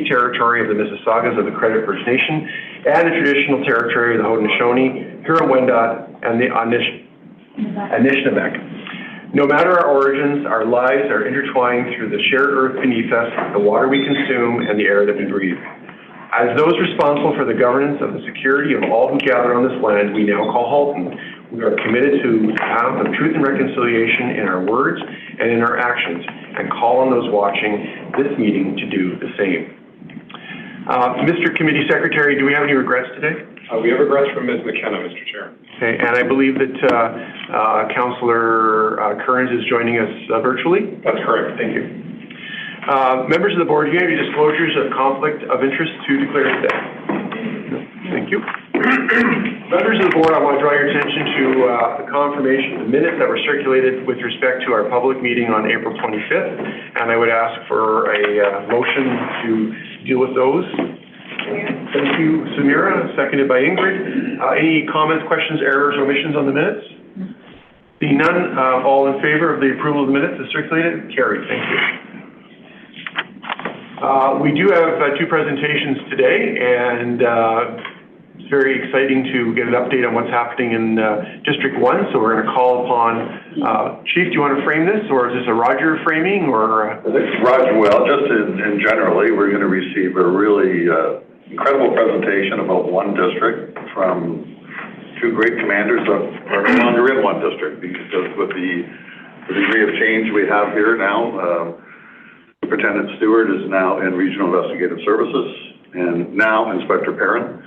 territory of the Mississaugas of the Credit First Nation and the traditional territory of the Haudenosaunee, Huron-Wendat, and the Anishinaabe. No matter our origins, our lives are intertwined through the shared earth beneath us, the water we consume, and the air that we breathe. As those responsible for the governance of the security of all who gather on this land we now call Halton, we are committed to the path of truth and reconciliation in our words and in our actions, and call on those watching this meeting to do the same. Mr. Committee Secretary, do we have any regrets today? We have regrets from Ms. McKenna, Mr. Chair. Okay, and I believe that Councillor Kearns is joining us virtually? That's correct. Thank you. Members of the board, do you have any disclosures of conflict of interest to declare today? Thank you. Members of the board, I want to draw your attention to the confirmation, the minutes that were circulated with respect to our public meeting on April 25th, and I would ask for a motion to deal with those. Thank you, Samira, seconded by Ingrid. Any comments, questions, errors, omissions on the minutes? Being none, all in favor of the approval of the minutes as circulated? Carried. Thank you. We do have two presentations today, and it's very exciting to get an update on what's happening in District 1. So we're going to call upon Chief. Do you want to frame this, or is this a Roger framing, or? This is Roger. Well, just in generally, we're going to receive a really incredible presentation about one district from two great commanders that are no longer in one district, because with the degree of change we have here now. Superintendent Stewart is now in Regional Investigative Services, and now Inspector Perrin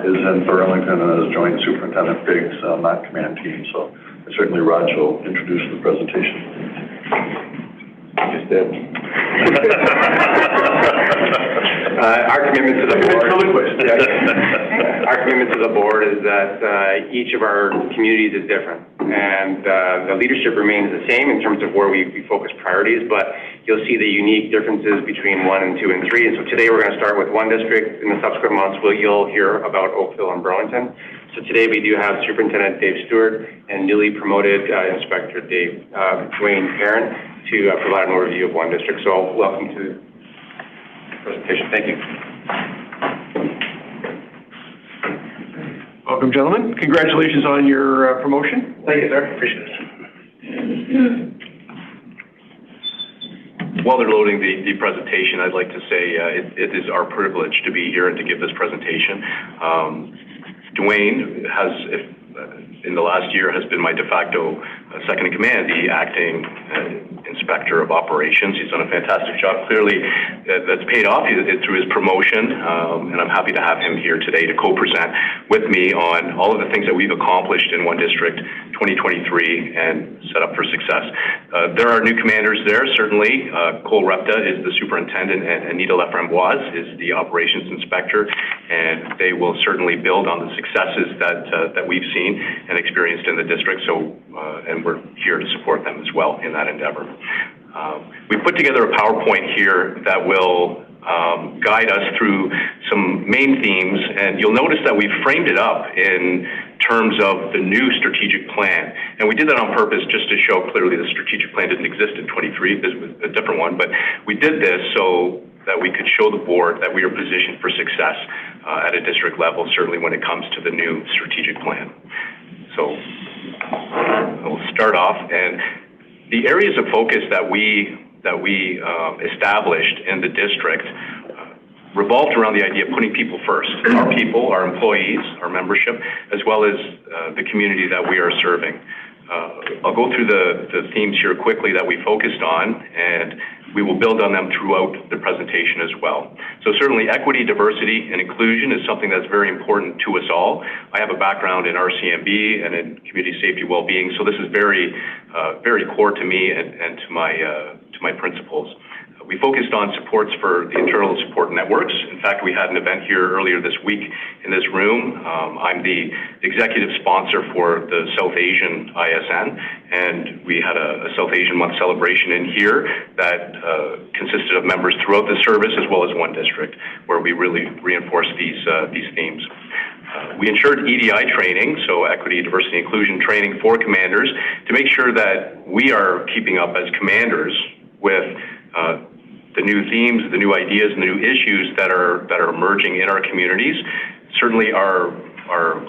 is in Burlington and has joined Superintendent Biggs on that command team. So certainly Raj will introduce the presentation. Just did. Our commitment to the board. Our commitment to the board is that each of our communities is different, and the leadership remains the same in terms of where we focus priorities, but you'll see the unique differences between 1 and 2 and 3. And so today we're going to start with one district. In the subsequent months, you'll hear about Oakville and Burlington. So today we do have Superintendent Dave Stewart and newly promoted Inspector Dwayne Perrin to provide an overview of one district. So welcome to the presentation. Thank you. Welcome, gentlemen. Congratulations on your promotion. Thank you, sir. Appreciate it. While they're loading the presentation, I'd like to say it is our privilege to be here and to give this presentation. Dwayne has, in the last year, has been my de facto second in command, the acting inspector of operations. He's done a fantastic job. Clearly, that's paid off through his promotion, and I'm happy to have him here today to co-present with me on all of the things that we've accomplished in One District 2023 and set up for success. There are new commanders there, certainly. Cole Repta is the superintendent, and Anita Leframboise is the operations inspector, and they will certainly build on the successes that we've seen and experienced in the district. So, and we're here to support them as well in that endeavor. We put together a PowerPoint here that will guide us through some main themes, and you'll notice that we've framed it up in terms of the new strategic plan. And we did that on purpose just to show clearly the strategic plan didn't exist in 23. This was a different one, but we did this so that we could show the board that we are positioned for success at a district level, certainly when it comes to the new strategic plan. So we'll start off, and the areas of focus that we established in the district revolved around the idea of putting people first. Our people, our employees, our membership, as well as the community that we are serving. I'll go through the themes here quickly that we focused on, and we will build on them throughout the presentation as well. So certainly equity, diversity, and inclusion is something that's very important to us all. I have a background in RCMB and in community safety well-being, so this is very, very core to me and to my principles. We focused on supports for the internal support networks. In fact, we had an event here earlier this week in this room. I'm the executive sponsor for the South Asian ISN, and we had a South Asian Month celebration in here that consisted of members throughout the service as well as one district, where we really reinforced these themes. We ensured EDI training, so equity, diversity, inclusion training for commanders, to make sure that we are keeping up as commanders with the new themes, the new ideas, and the new issues that are emerging in our communities. Certainly our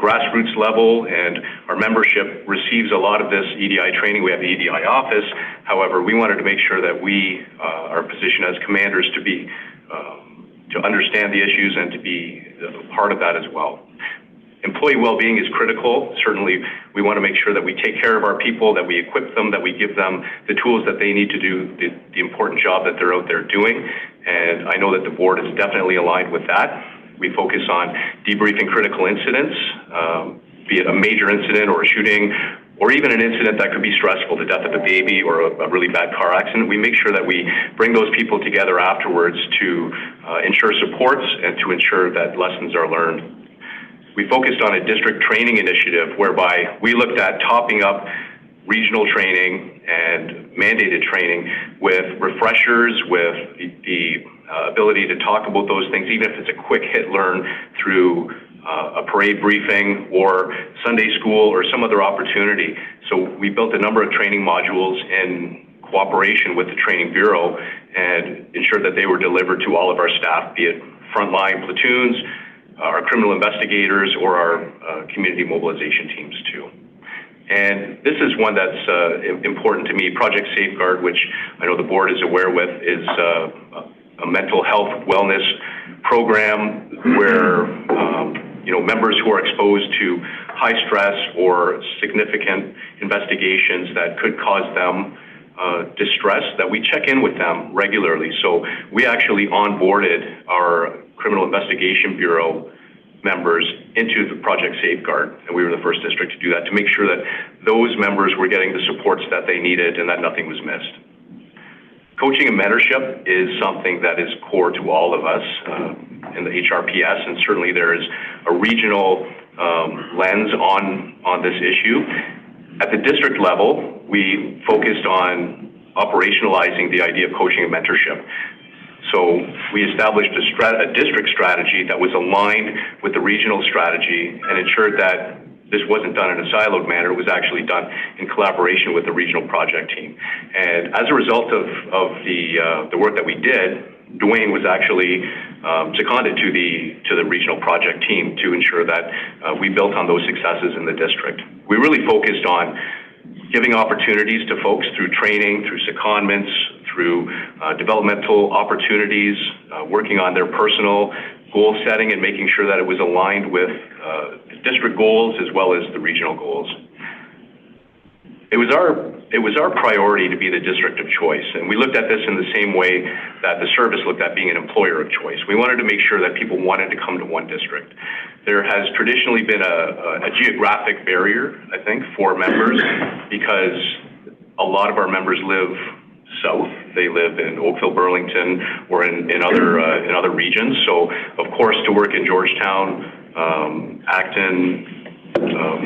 grassroots level and our membership receives a lot of this EDI training. We have the EDI office. However, we wanted to make sure that we are positioned as commanders to understand the issues and to be part of that as well. Employee well-being is critical. Certainly, we want to make sure that we take care of our people, that we equip them, that we give them the tools that they need to do the important job that they're out there doing. And I know that the board is definitely aligned with that. We focus on debriefing critical incidents, be it a major incident or a shooting, or even an incident that could be stressful, the death of a baby or a really bad car accident. We make sure that we bring those people together afterwards to ensure supports and to ensure that lessons are learned. We focused on a district training initiative whereby we looked at topping up regional training and mandated training with refreshers, with the ability to talk about those things, even if it's a quick hit learn through a parade briefing or Sunday school or some other opportunity. So we built a number of training modules in cooperation with the Training Bureau and ensured that they were delivered to all of our staff, be it frontline platoons, our criminal investigators, or our community mobilization teams too. And this is one that's important to me. Project Safeguard, which I know the board is aware with, is a mental health wellness program where members who are exposed to high stress or significant investigations that could cause them distress, that we check in with them regularly. So we actually onboarded our Criminal Investigation Bureau members into the Project Safeguard, and we were the first district to do that, to make sure that those members were getting the supports that they needed and that nothing was missed. Coaching and mentorship is something that is core to all of us in the HRPS, and certainly there is a regional lens on this issue. At the district level, we focused on operationalizing the idea of coaching and mentorship. So we established a district strategy that was aligned with the regional strategy and ensured that this wasn't done in a siloed manner. It was actually done in collaboration with the regional project team. And as a result of the work that we did, Dwayne was actually seconded to the regional project team to ensure that we built on those successes in the district. We really focused on giving opportunities to folks through training, through secondments, through developmental opportunities, working on their personal goal setting and making sure that it was aligned with district goals as well as the regional goals. It was our priority to be the district of choice, and we looked at this in the same way that the service looked at being an employer of choice. We wanted to make sure that people wanted to come to one district. There has traditionally been a geographic barrier, I think, for members because a lot of our members live south. They live in Oakville, Burlington, or in other regions. So, of course, to work in Georgetown, Acton,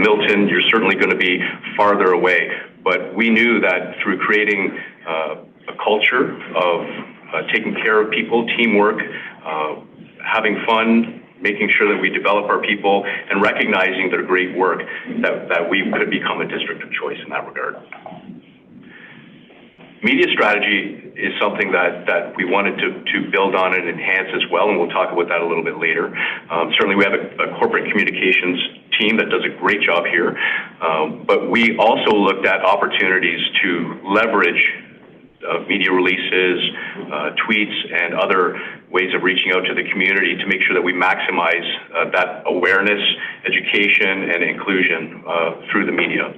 Milton, you're certainly going to be farther away. But we knew that through creating a culture of taking care of people, teamwork, having fun, making sure that we develop our people, and recognizing their great work, that we could become a district of choice in that regard. Media strategy is something that we wanted to build on and enhance as well, and we'll talk about that a little bit later. Certainly we have a corporate communications team that does a great job here, but we also looked at opportunities to leverage media releases, tweets, and other ways of reaching out to the community to make sure that we maximize that awareness, education, and inclusion through the media.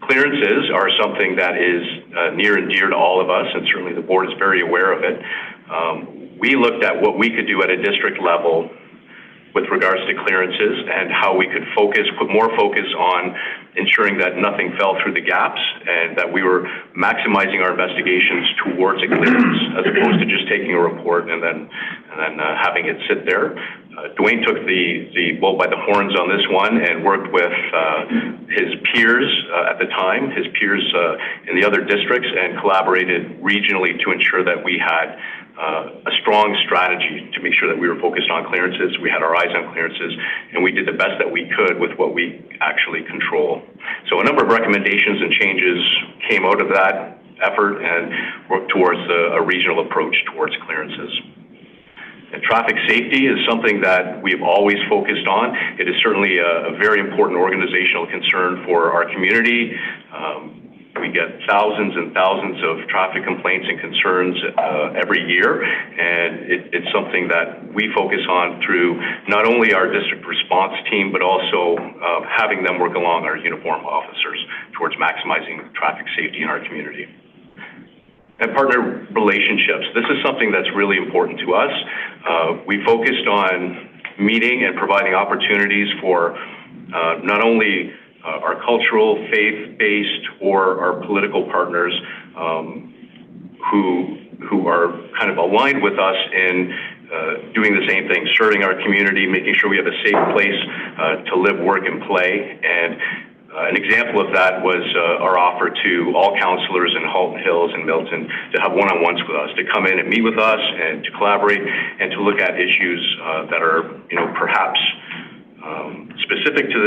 Clearances are something that is near and dear to all of us, and certainly the board is very aware of it. We looked at what we could do at a district level with regards to clearances and how we could put more focus on ensuring that nothing fell through the gaps and that we were maximizing our investigations towards a clearance as opposed to just taking a report and then having it sit there. Dwayne took the bull by the horns on this one and worked with his peers at the time, his peers in the other districts, and collaborated regionally to ensure that we had a strong strategy to make sure that we were focused on clearances, we had our eyes on clearances, and we did the best that we could with what we actually control. So a number of recommendations and changes came out of that effort and work towards a regional approach towards clearances. And traffic safety is something that we've always focused on. It is certainly a very important organizational concern for our community. We get thousands and thousands of traffic complaints and concerns every year, and it's something that we focus on through not only our district response team, but also having them work along our uniformed officers towards maximizing traffic safety in our community. And partner relationships. This is something that's really important to us. We focused on meeting and providing opportunities for not only our cultural, faith-based, or our political partners who are kind of aligned with us in doing the same thing, serving our community, making sure we have a safe place to live, work, and play. And an example of that was our offer to all councillors in Halton Hills and Milton to have one-on-ones with us, to come in and meet with us and to collaborate and to look at issues that are, perhaps specific to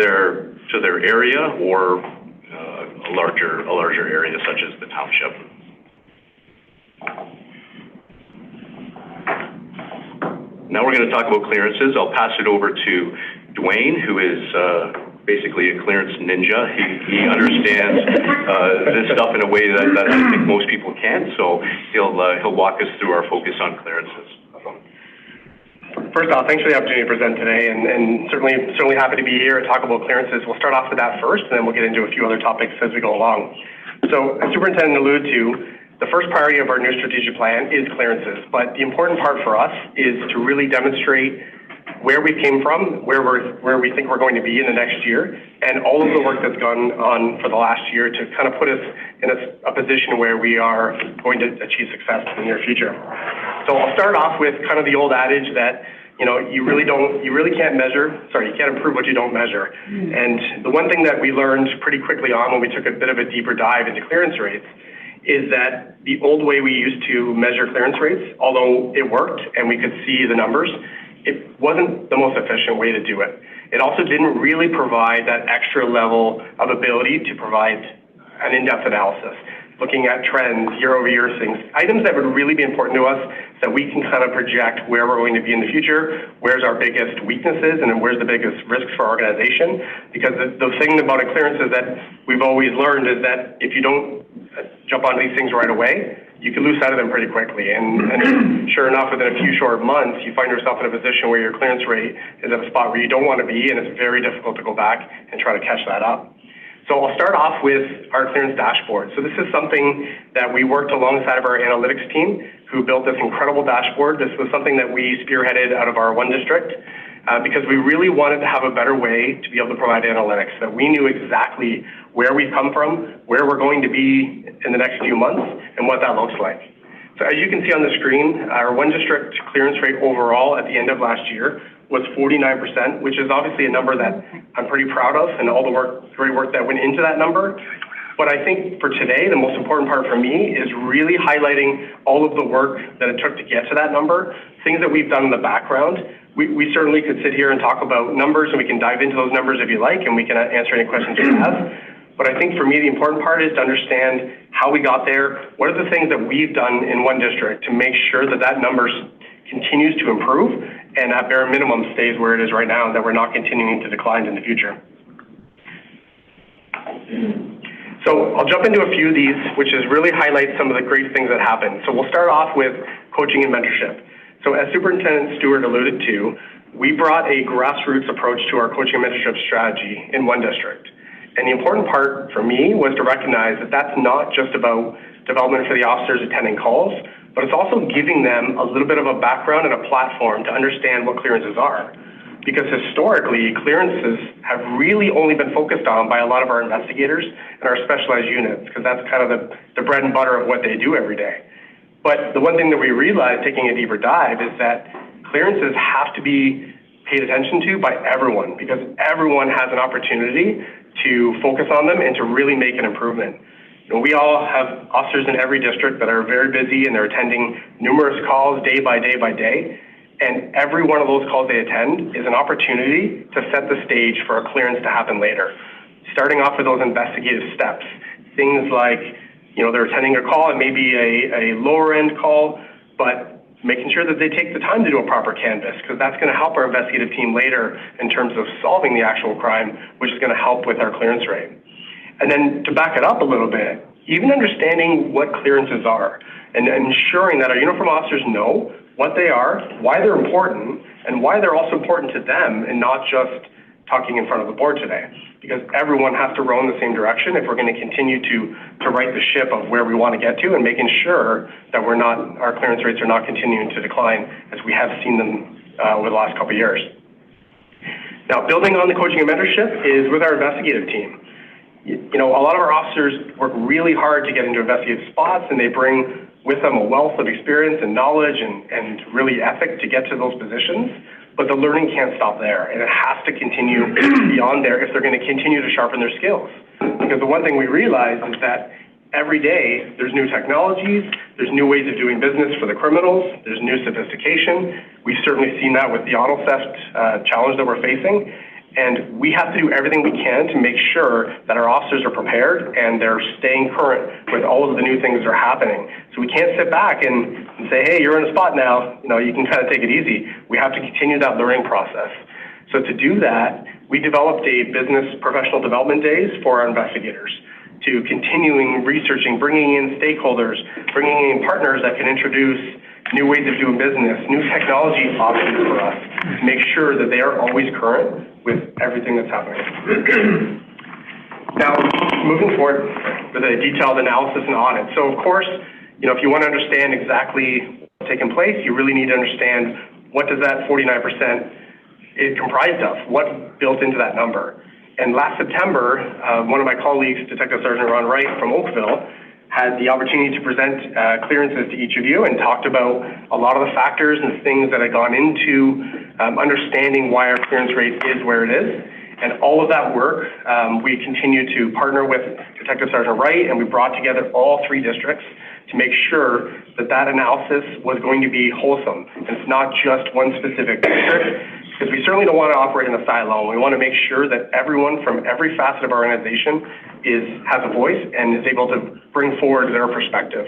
their area or a larger area such as the township. Now we're going to talk about clearances. I'll pass it over to Dwayne, who is basically a clearance ninja. He understands this stuff in a way that I think most people can't. So he'll walk us through our focus on clearances. First off, thanks for the opportunity to present today, and certainly happy to be here and talk about clearances. We'll start off with that first, and then we'll get into a few other topics as we go along. So, as Superintendent alluded to, the first priority of our new strategic plan is clearances, but the important part for us is to really demonstrate where we came from, where we think we're going to be in the next year, and all of the work that's gone on for the last year to kind of put us in a position where we are going to achieve success in the near future. So I'll start off with kind of the old adage that you can't improve what you don't measure. And the one thing that we learned pretty quickly on when we took a bit of a deeper dive into clearance rates is that the old way we used to measure clearance rates, although it worked and we could see the numbers, it wasn't the most efficient way to do it. It also didn't really provide that extra level of ability to provide an in-depth analysis, looking at trends, year-over-year things, items that would really be important to us so that we can kind of project where we're going to be in the future, where's our biggest weaknesses, and then where's the biggest risks for our organization. Because the thing about a clearance is that we've always learned is that if you don't jump onto these things right away, you can lose sight of them pretty quickly. And sure enough, within a few short months, you find yourself in a position where your clearance rate is at a spot where you don't want to be, and it's very difficult to go back and try to catch that up. So I'll start off with our clearance dashboard. So this is something that we worked alongside of our analytics team who built this incredible dashboard. This was something that we spearheaded out of our one district because we really wanted to have a better way to be able to provide analytics, that we knew exactly where we've come from, where we're going to be in the next few months, and what that looks like. So as you can see on the screen, our one district clearance rate overall at the end of last year was 49%, which is obviously a number that I'm pretty proud of and all the great work that went into that number. But I think for today, the most important part for me is really highlighting all of the work that it took to get to that number, things that we've done in the background. We certainly could sit here and talk about numbers, and we can dive into those numbers if you like, and we can answer any questions you have. But I think for me, the important part is to understand how we got there. What are the things that we've done in one district to make sure that that number continues to improve and at bare minimum stays where it is right now, and that we're not continuing to decline in the future. So I'll jump into a few of these, which is really highlight some of the great things that happened. So we'll start off with coaching and mentorship. So as Superintendent Stewart alluded to, we brought a grassroots approach to our coaching and mentorship strategy in one district. And the important part for me was to recognize that that's not just about development for the officers attending calls, but it's also giving them a little bit of a background and a platform to understand what clearances are. Because historically, clearances have really only been focused on by a lot of our investigators and our specialized units, because that's kind of the bread and butter of what they do every day. But the one thing that we realized, taking a deeper dive, is that clearances have to be paid attention to by everyone, because everyone has an opportunity to focus on them and to really make an improvement. You know, we all have officers in every district that are very busy and they're attending numerous calls day by day by day. And every one of those calls they attend is an opportunity to set the stage for a clearance to happen later. Starting off with those investigative steps, things like they're attending a call. It may be a lower end call, but making sure that they take the time to do a proper canvas, because that's going to help our investigative team later in terms of solving the actual crime, which is going to help with our clearance rate. And then to back it up a little bit, even understanding what clearances are and ensuring that our uniform officers know what they are, why they're important, and why they're also important to them and not just talking in front of the board today. Because everyone has to row in the same direction if we're going to continue to right the ship of where we want to get to, and making sure that our clearance rates are not continuing to decline as we have seen them over the last couple of years. Now, building on the coaching and mentorship is with our investigative team. A lot of our officers work really hard to get into investigative spots, and they bring with them a wealth of experience and knowledge and really ethic to get to those positions. But the learning can't stop there, and it has to continue beyond there if they're going to continue to sharpen their skills. Because the one thing we realize is that every day there's new technologies, there's new ways of doing business for the criminals, there's new sophistication. We've certainly seen that with the auto theft challenge that we're facing. And we have to do everything we can to make sure that our officers are prepared and they're staying current with all of the new things that are happening. So we can't sit back and say, hey, you're in a spot now, you can kind of take it easy. We have to continue that learning process. So to do that, we developed a business professional development days for our investigators, to continuing researching, bringing in stakeholders, bringing in partners that can introduce new ways of doing business, new technology options for us, to make sure that they are always current with everything that's happening. Now, moving forward with a detailed analysis and audit. So, of course, if you want to understand exactly what's taken place, you really need to understand what does that 49% is comprised of, what's built into that number. And last September, one of my colleagues, Detective Sergeant Ron Wright from Oakville, had the opportunity to present clearances to each of you and talked about a lot of the factors and things that had gone into understanding why our clearance rate is where it is. And all of that work, we continue to partner with Detective Sergeant Wright, and we brought together all 3 districts to make sure that that analysis was going to be wholesome. And it's not just one specific district, because we certainly don't want to operate in a silo. We want to make sure that everyone from every facet of our organization has a voice and is able to bring forward their perspective.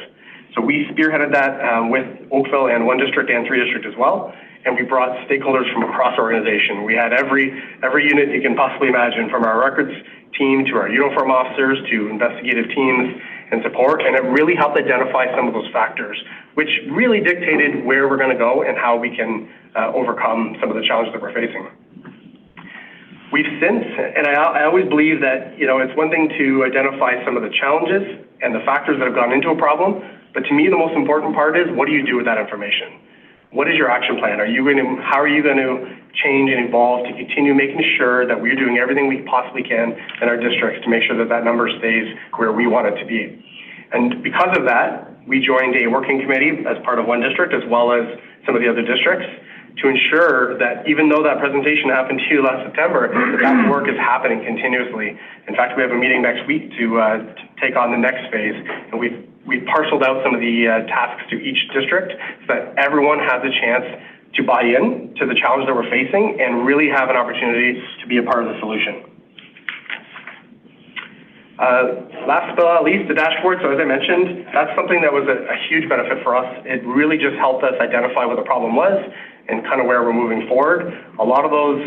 So we spearheaded that with Oakville and 1 district and 3 district as well, and we brought stakeholders from across our organization. We had every unit you can possibly imagine, from our records team to our uniform officers to investigative teams and support, and it really helped identify some of those factors, which really dictated where we're going to go and how we can overcome some of the challenges that we're facing. We've since, and I always believe that, it's one thing to identify some of the challenges and the factors that have gone into a problem, but to me the most important part is, what do you do with that information? What is your action plan? How are you going to change and evolve to continue making sure that we're doing everything we possibly can in our districts to make sure that that number stays where we want it to be? And because of that, we joined a working committee as part of 1 district as well as some of the other districts to ensure that even though that presentation happened to you last September, that work is happening continuously. In fact, we have a meeting next week to take on the next phase, and we've parceled out some of the tasks to each district so that everyone has a chance to buy in to the challenge that we're facing and really have an opportunity to be a part of the solution. Last but not least, the dashboard. So as I mentioned, that's something that was a huge benefit for us. It really just helped us identify what the problem was and kind of where we're moving forward. A lot of those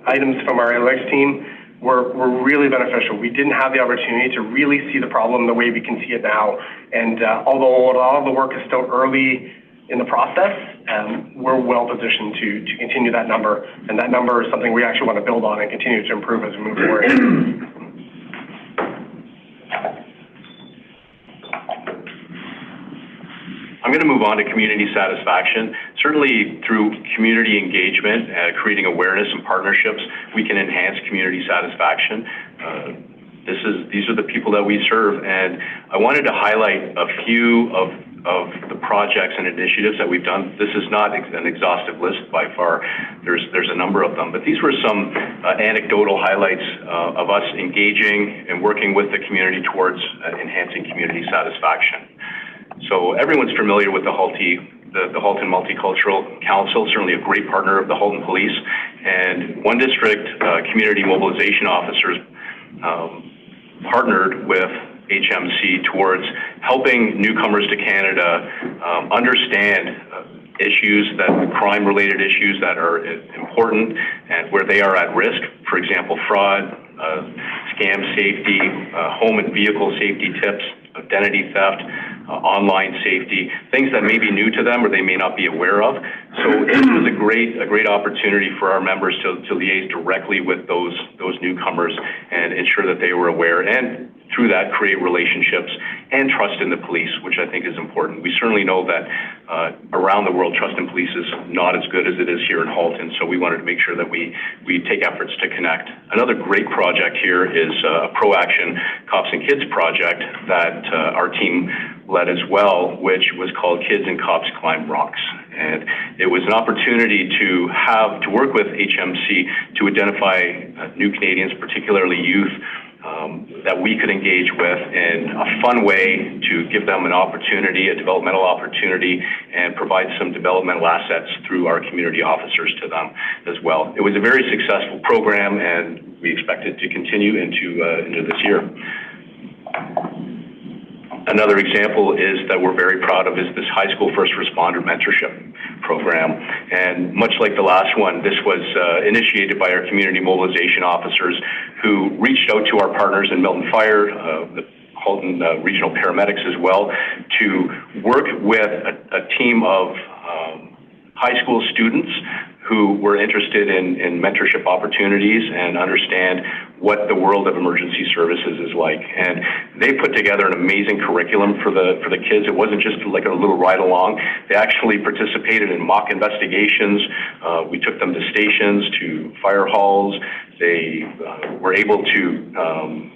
items from our analytics team were really beneficial. We didn't have the opportunity to really see the problem the way we can see it now. And although a lot of the work is still early in the process, we're well positioned to continue that number. And that number is something we actually want to build on and continue to improve as we move forward. I'm going to move on to community satisfaction. Certainly through community engagement, creating awareness and partnerships, we can enhance community satisfaction. These are the people that we serve, and I wanted to highlight a few of the projects and initiatives that we've done. This is not an exhaustive list by far. There's a number of them, but these were some anecdotal highlights of us engaging and working with the community towards enhancing community satisfaction. So everyone's familiar with the Halton Multicultural Council, certainly a great partner of the Halton Police, and 1 district community mobilization officers partnered with HMC towards helping newcomers to Canada understand issues, crime-related issues that are important and where they are at risk. For example, fraud, scam safety, home and vehicle safety tips, identity theft, online safety, things that may be new to them or they may not be aware of. So this was a great opportunity for our members to liaise directly with those newcomers and ensure that they were aware, and through that create relationships and trust in the police, which I think is important. We certainly know that around the world, trust in police is not as good as it is here in Halton, so we wanted to make sure that we take efforts to connect. Another great project here is a Pro-Action Cops and Kids project that our team led as well, which was called Kids and Cops Climb Rocks. And it was an opportunity to work with HMC to identify new Canadians, particularly youth, that we could engage with in a fun way to give them an opportunity, a developmental opportunity, and provide some developmental assets through our community officers to them as well. It was a very successful program, and we expect it to continue into this year. Another example is that we're very proud of is this high school first responder mentorship program. And much like the last one, this was initiated by our community mobilization officers who reached out to our partners in Milton Fire, the Halton regional paramedics as well, to work with a team of high school students who were interested in mentorship opportunities and understand what the world of emergency services is like. And they put together an amazing curriculum for the kids. It wasn't just like a little ride along. They actually participated in mock investigations. We took them to stations, to fire halls. They were able to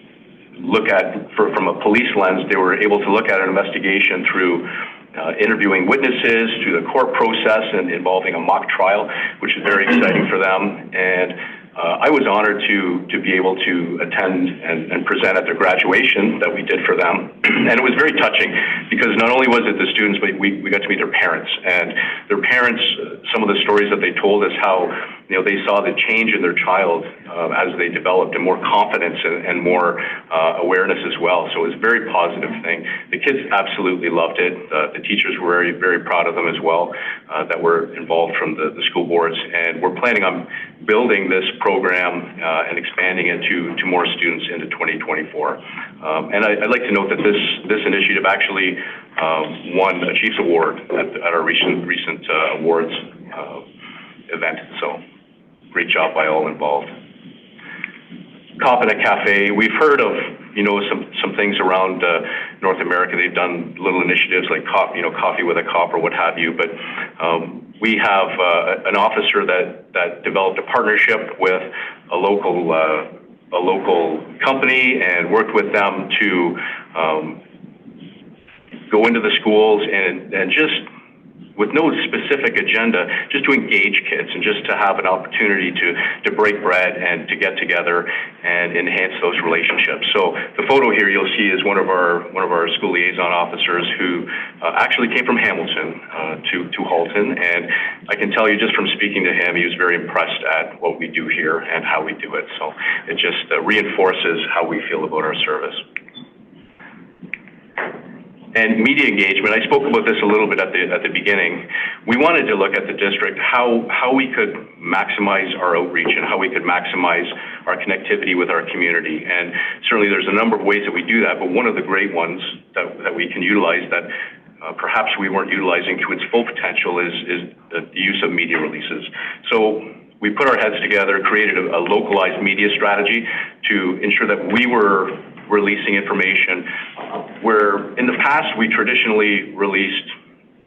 look at, from a police lens, they were able to look at an investigation through interviewing witnesses, through the court process, and involving a mock trial, which is very exciting for them. And I was honored to be able to attend and present at their graduation that we did for them. And it was very touching because not only was it the students, but we got to meet their parents. And their parents, some of the stories that they told us, how they saw the change in their child as they developed, and more confidence and more awareness as well. So it was a very positive thing. The kids absolutely loved it. The teachers were very, very proud of them as well, that were involved from the school boards. And we're planning on building this program and expanding it to more students into 2024. And I'd like to note that this initiative actually won a Chiefs Award at our recent awards event. So great job by all involved. Cop in a Cafe. We've heard of some things around North America. They've done little initiatives like coffee with a cop or what have you. But we have an officer that developed a partnership with a local company and worked with them to go into the schools and just, with no specific agenda, just to engage kids and just to have an opportunity to break bread and to get together and enhance those relationships. So the photo here you'll see is one of our school liaison officers who actually came from Hamilton to Halton, and I can tell you just from speaking to him, he was very impressed at what we do here and how we do it. So it just reinforces how we feel about our service. And media engagement, I spoke about this a little bit at the beginning. We wanted to look at the district, how we could maximize our outreach and how we could maximize our connectivity with our community. And certainly there's a number of ways that we do that, but one of the great ones that we can utilize that perhaps we weren't utilizing to its full potential is the use of media releases. So we put our heads together, created a localized media strategy to ensure that we were releasing information where in the past we traditionally released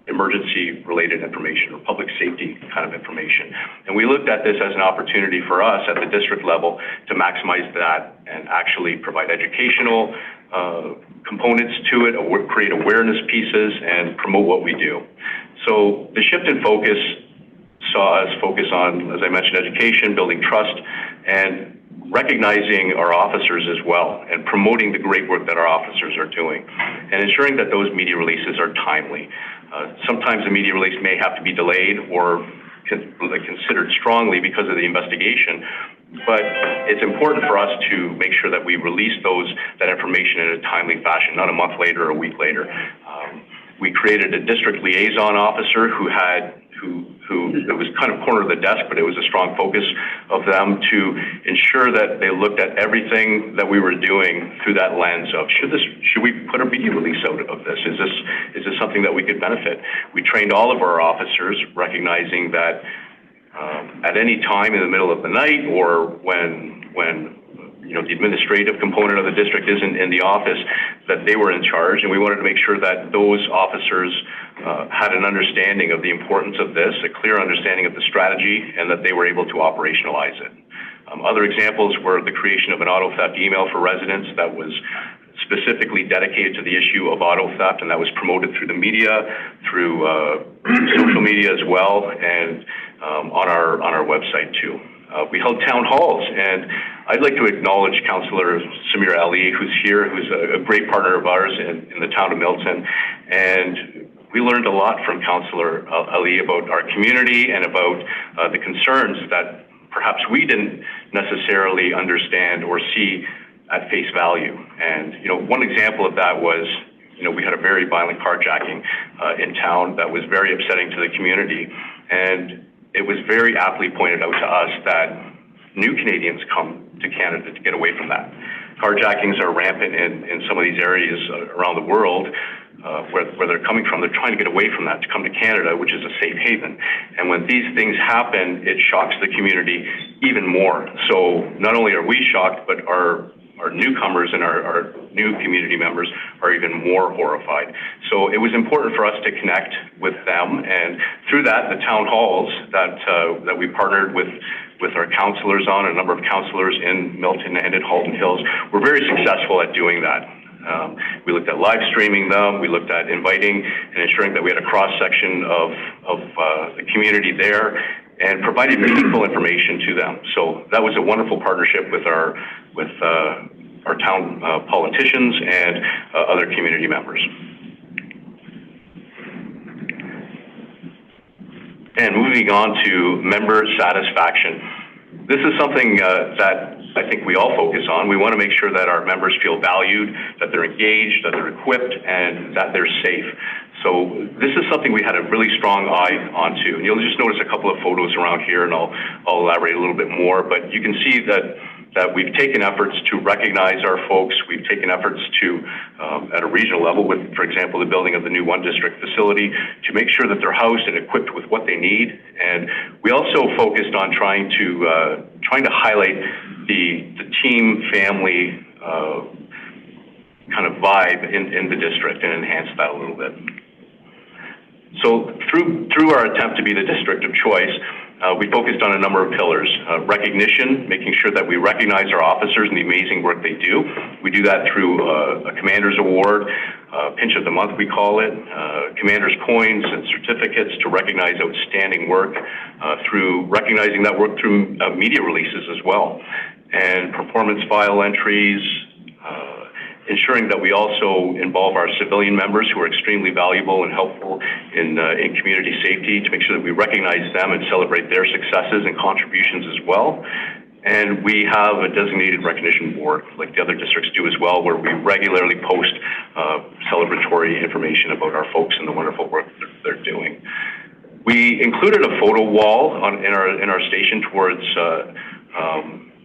emergency-related information or public safety kind of information. And we looked at this as an opportunity for us at the district level to maximize that and actually provide educational components to it, create awareness pieces, and promote what we do. So the shift in focus saw us focus on, as I mentioned, education, building trust, and recognizing our officers as well and promoting the great work that our officers are doing and ensuring that those media releases are timely. Sometimes a media release may have to be delayed or considered strongly because of the investigation. But it's important for us to make sure that we release that information in a timely fashion, not a month later or a week later. We created a district liaison officer who it was kind of corner of the desk, but it was a strong focus of them to ensure that they looked at everything that we were doing through that lens of should we put a media release out of this? Is this something that we could benefit? We trained all of our officers, recognizing that at any time in the middle of the night or when the administrative component of the district isn't in the office, that they were in charge, and we wanted to make sure that those officers had an understanding of the importance of this, a clear understanding of the strategy, and that they were able to operationalize it. Other examples were the creation of an auto theft email for residents that was specifically dedicated to the issue of auto theft, and that was promoted through the media, through social media as well, and on our website too. We held town halls, and I'd like to acknowledge Councillor Samir Ali, who's here, who's a great partner of ours in the town of Milton, and we learned a lot from Councillor Ali about our community and about the concerns that perhaps we didn't necessarily understand or see at face value. And, one example of that was, we had a very violent carjacking in town that was very upsetting to the community. And it was very aptly pointed out to us that new Canadians come to Canada to get away from that. Carjackings are rampant in some of these areas around the world where they're coming from. They're trying to get away from that to come to Canada, which is a safe haven. And when these things happen, it shocks the community even more. So not only are we shocked, but our newcomers and our new community members are even more horrified. So it was important for us to connect with them, and through that, the town halls that we partnered with our councillors on, a number of councillors in Milton and in Halton Hills, were very successful at doing that. We looked at live streaming them, we looked at inviting and ensuring that we had a cross-section of the community there, and provided meaningful information to them. So that was a wonderful partnership with our town politicians and other community members. And moving on to member satisfaction. This is something that I think we all focus on. We want to make sure that our members feel valued, that they're engaged, that they're equipped, and that they're safe. So this is something we had a really strong eye onto. And you'll just notice a couple of photos around here, and I'll elaborate a little bit more. But you can see that we've taken efforts to recognize our folks. We've taken efforts to, at a regional level, with, for example, the building of the new One District facility, to make sure that they're housed and equipped with what they need. And we also focused on trying to highlight the team family kind of vibe in the district and enhance that a little bit. So through our attempt to be the district of choice, we focused on a number of pillars. Recognition, making sure that we recognize our officers and the amazing work they do. We do that through a Commander's Award, Pinch of the Month we call it, Commander's Coins and certificates to recognize outstanding work, through recognizing that work through media releases as well, and performance file entries, ensuring that we also involve our civilian members who are extremely valuable and helpful in community safety, to make sure that we recognize them and celebrate their successes and contributions as well. And we have a designated recognition board, like the other districts do as well, where we regularly post celebratory information about our folks and the wonderful work that they're doing. We included a photo wall in our station towards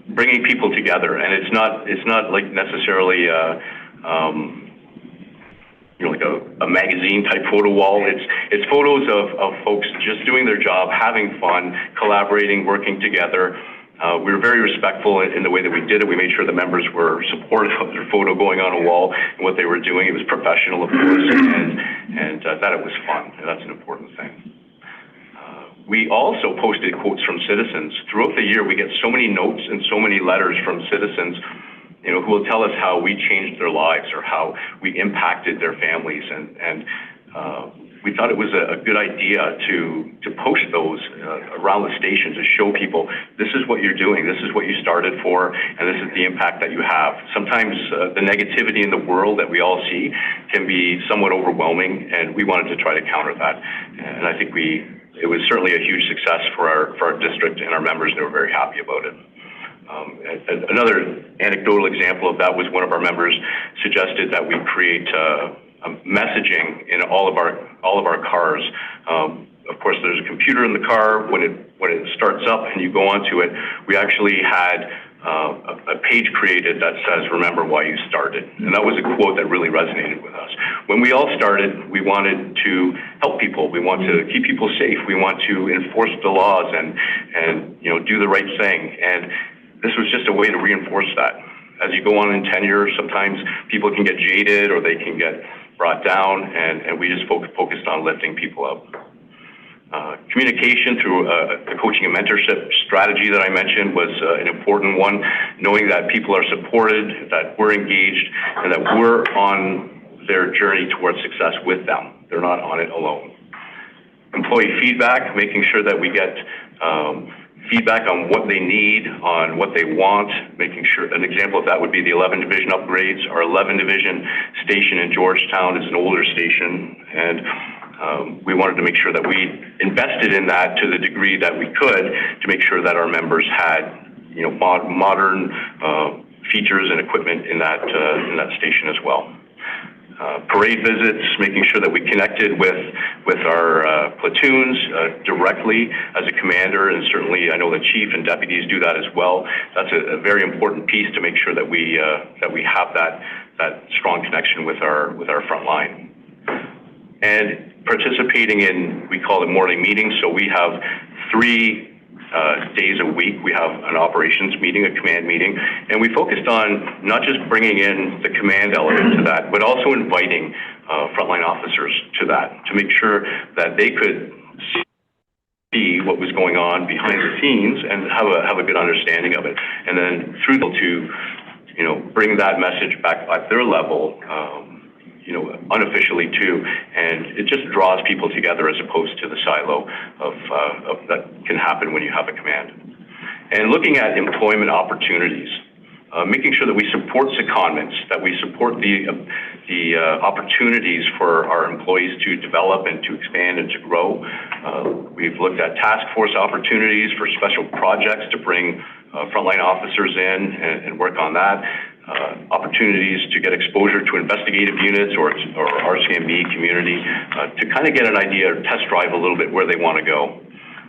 bringing people together, and it's not like necessarily like a magazine type photo wall. It's photos of folks just doing their job, having fun, collaborating, working together. We were very respectful in the way that we did it. We made sure the members were supportive of their photo going on a wall and what they were doing. It was professional, of course, and that it was fun, and that's an important thing. We also posted quotes from citizens. Throughout the year, we get so many notes and so many letters from citizens, who will tell us how we changed their lives or how we impacted their families. And we thought it was a good idea to post those around the station to show people, this is what you're doing, this is what you started for, and this is the impact that you have. Sometimes the negativity in the world that we all see can be somewhat overwhelming, and we wanted to try to counter that. And I think we it was certainly a huge success for our district and our members, and they were very happy about it. Another anecdotal example of that was one of our members suggested that we create messaging in all of our cars. Of course, there's a computer in the car. When it starts up and you go onto it, we actually had a page created that says, "Remember why you started." And that was a quote that really resonated with us. When we all started, we wanted to help people. We want to keep people safe. We want to enforce the laws and do the right thing. And this was just a way to reinforce that. As you go on in tenure, sometimes people can get jaded or they can get brought down, and we just focused on lifting people up. Communication through the coaching and mentorship strategy that I mentioned was an important one, knowing that people are supported, that we're engaged, and that we're on their journey towards success with them. They're not on it alone. Employee feedback, making sure that we get feedback on what they need, on what they want, making sure, an example of that would be the 11 division upgrades. Our 11 division station in Georgetown is an older station, and we wanted to make sure that we invested in that to the degree that we could to make sure that our members had, modern features and equipment in that station as well. Parade visits, making sure that we connected with our platoons directly as a commander, and certainly I know the chief and deputies do that as well. That's a very important piece to make sure that we have that strong connection with our front line. And participating in, we call it morning meetings, so we have 3 days a week. We have an operations meeting, a command meeting, and we focused on not just bringing in the command element to that, but also inviting frontline officers to that, to make sure that they could see what was going on behind the scenes and have a good understanding of it. And then through to, bring that message back at their level, unofficially too, and it just draws people together as opposed to the silo of that can happen when you have a command. And looking at employment opportunities, making sure that we support secondments, that we support the opportunities for our employees to develop and to expand and to grow. We've looked at task force opportunities for special projects to bring frontline officers in and work on that. Opportunities to get exposure to investigative units or RCMB community to kind of get an idea or test drive a little bit where they want to go.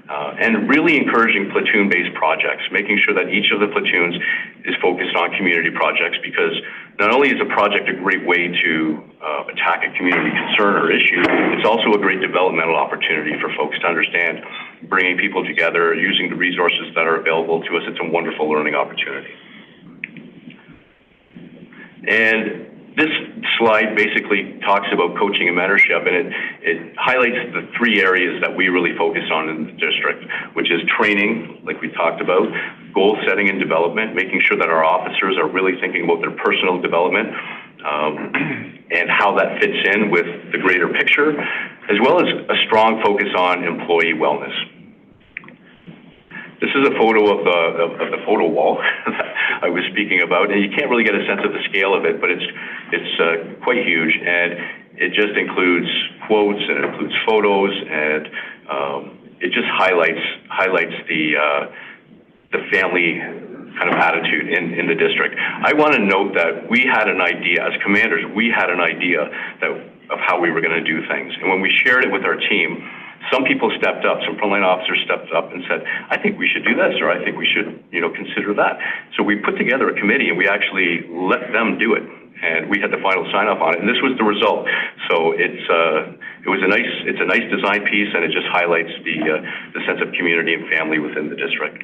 And really encouraging platoon-based projects, making sure that each of the platoons is focused on community projects, because not only is a project a great way to attack a community concern or issue, it's also a great developmental opportunity for folks to understand bringing people together, using the resources that are available to us. It's a wonderful learning opportunity. And this slide basically talks about coaching and mentorship, and it highlights the 3 areas that we really focus on in the district, which is training, like we talked about, goal setting and development, making sure that our officers are really thinking about their personal development and how that fits in with the greater picture, as well as a strong focus on employee wellness. This is a photo of the photo wall that I was speaking about, and you can't really get a sense of the scale of it, but it's quite huge, and it just includes quotes and it includes photos, and it just highlights the family kind of attitude in the district. I want to note that we had an idea, as commanders, we had an idea of how we were going to do things, and when we shared it with our team, some people stepped up, some frontline officers stepped up and said, I think we should do this, or I think we should, consider that. So we put together a committee and we actually let them do it. And we had the final sign off on it, and this was the result. So it's a nice design piece, and it just highlights the sense of community and family within the district.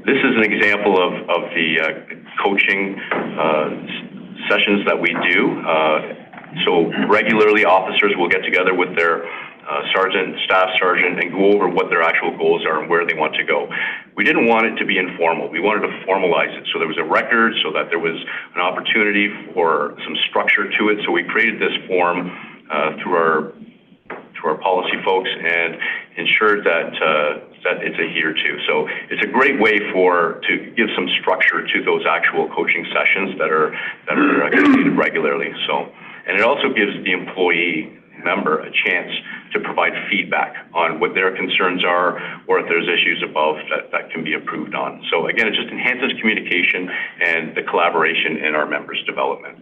This is an example of the coaching sessions that we do. So regularly officers will get together with their sergeant, staff sergeant, and go over what their actual goals are and where they want to go. We didn't want it to be informal. We wanted to formalize it. So there was a record, so that there was an opportunity for some structure to it. So we created this form through our policy folks and ensured that it's adhered to. So it's a great way to give some structure to those actual coaching sessions that are completed regularly. So, and it also gives the employee member a chance to provide feedback on what their concerns are, or if there's issues above that can be improved on. So again, it just enhances communication and the collaboration in our members' development.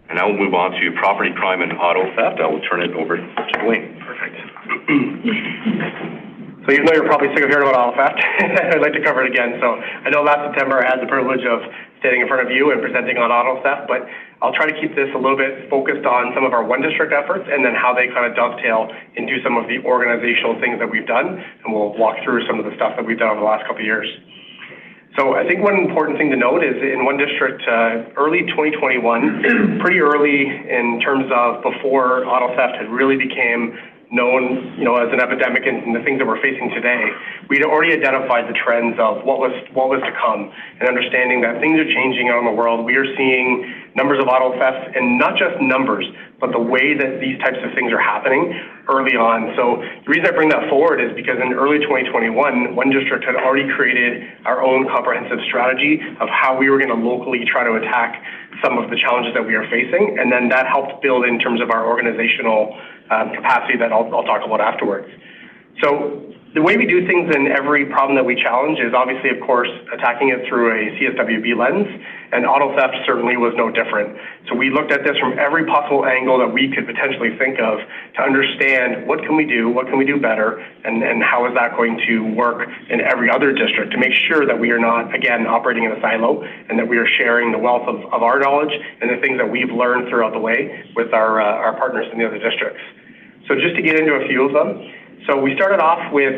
And now we'll move on to property crime and auto theft. I will turn it over to Dwayne. Perfect. So even though you're probably sick of hearing about auto theft, I'd like to cover it again. So I know last September I had the privilege of standing in front of you and presenting on auto theft, but I'll try to keep this a little bit focused on some of our one district efforts and then how they kind of dovetail into some of the organizational things that we've done, and we'll walk through some of the stuff that we've done over the last couple of years. So I think one important thing to note is in one district, early 2021, pretty early in terms of before auto theft had really became known, as an epidemic and the things that we're facing today, we'd already identified the trends of what was to come, and understanding that things are changing out in the world. We are seeing numbers of auto thefts, and not just numbers, but the way that these types of things are happening early on. So the reason I bring that forward is because in early 2021, one district had already created our own comprehensive strategy of how we were going to locally try to attack some of the challenges that we are facing, and then that helped build in terms of our organizational capacity that I'll talk about afterwards. So the way we do things in every problem that we challenge is obviously, of course, attacking it through a CSWB lens, and auto theft certainly was no different. So we looked at this from every possible angle that we could potentially think of to understand what can we do better, and how is that going to work in every other district to make sure that we are not, again, operating in a silo, and that we are sharing the wealth of our knowledge and the things that we've learned throughout the way with our partners in the other districts. So just to get into a few of them. So we started off with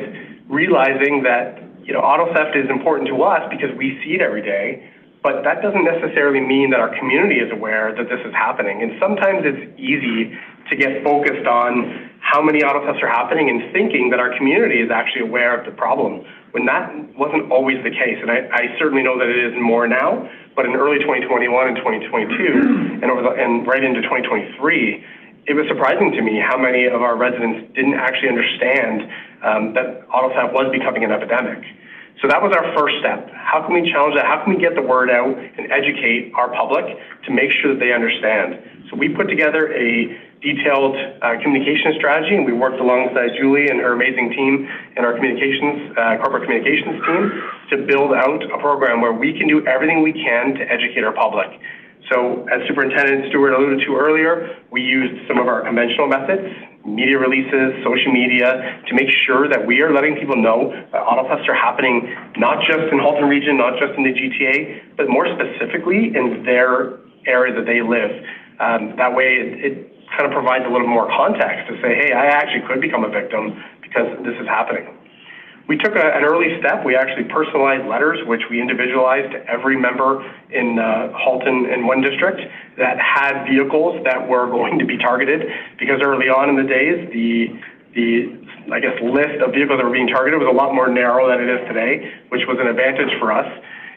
realizing that, auto theft is important to us because we see it every day, but that doesn't necessarily mean that our community is aware that this is happening. And sometimes it's easy to get focused on how many auto thefts are happening and thinking that our community is actually aware of the problem, when that wasn't always the case. And I certainly know that it is more now, but in early 2021 and 2022, and right into 2023, it was surprising to me how many of our residents didn't actually understand that auto theft was becoming an epidemic. So that was our first step. How can we challenge that? How can we get the word out and educate our public to make sure that they understand? So we put together a detailed communication strategy, and we worked alongside Julie and her amazing team and our corporate communications team to build out a program where we can do everything we can to educate our public. So as Superintendent Stewart alluded to earlier, we used some of our conventional methods, media releases, social media, to make sure that we are letting people know that auto thefts are happening not just in Halton Region, not just in the GTA, but more specifically in their area that they live. That way it kind of provides a little more context to say, hey, I actually could become a victim because this is happening. We took an early step. We actually personalized letters, which we individualized to every member in Halton in one district that had vehicles that were going to be targeted, because early on in the days, the list of vehicles that were being targeted was a lot more narrow than it is today, which was an advantage for us.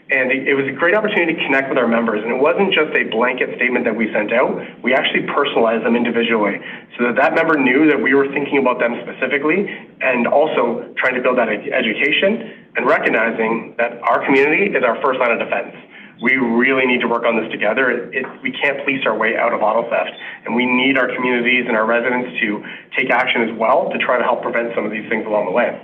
And it was a great opportunity to connect with our members. And it wasn't just a blanket statement that we sent out. We actually personalized them individually so that member knew that we were thinking about them specifically, and also trying to build that education and recognizing that our community is our first line of defense. We really need to work on this together. We can't police our way out of auto theft, and we need our communities and our residents to take action as well to try to help prevent some of these things along the way.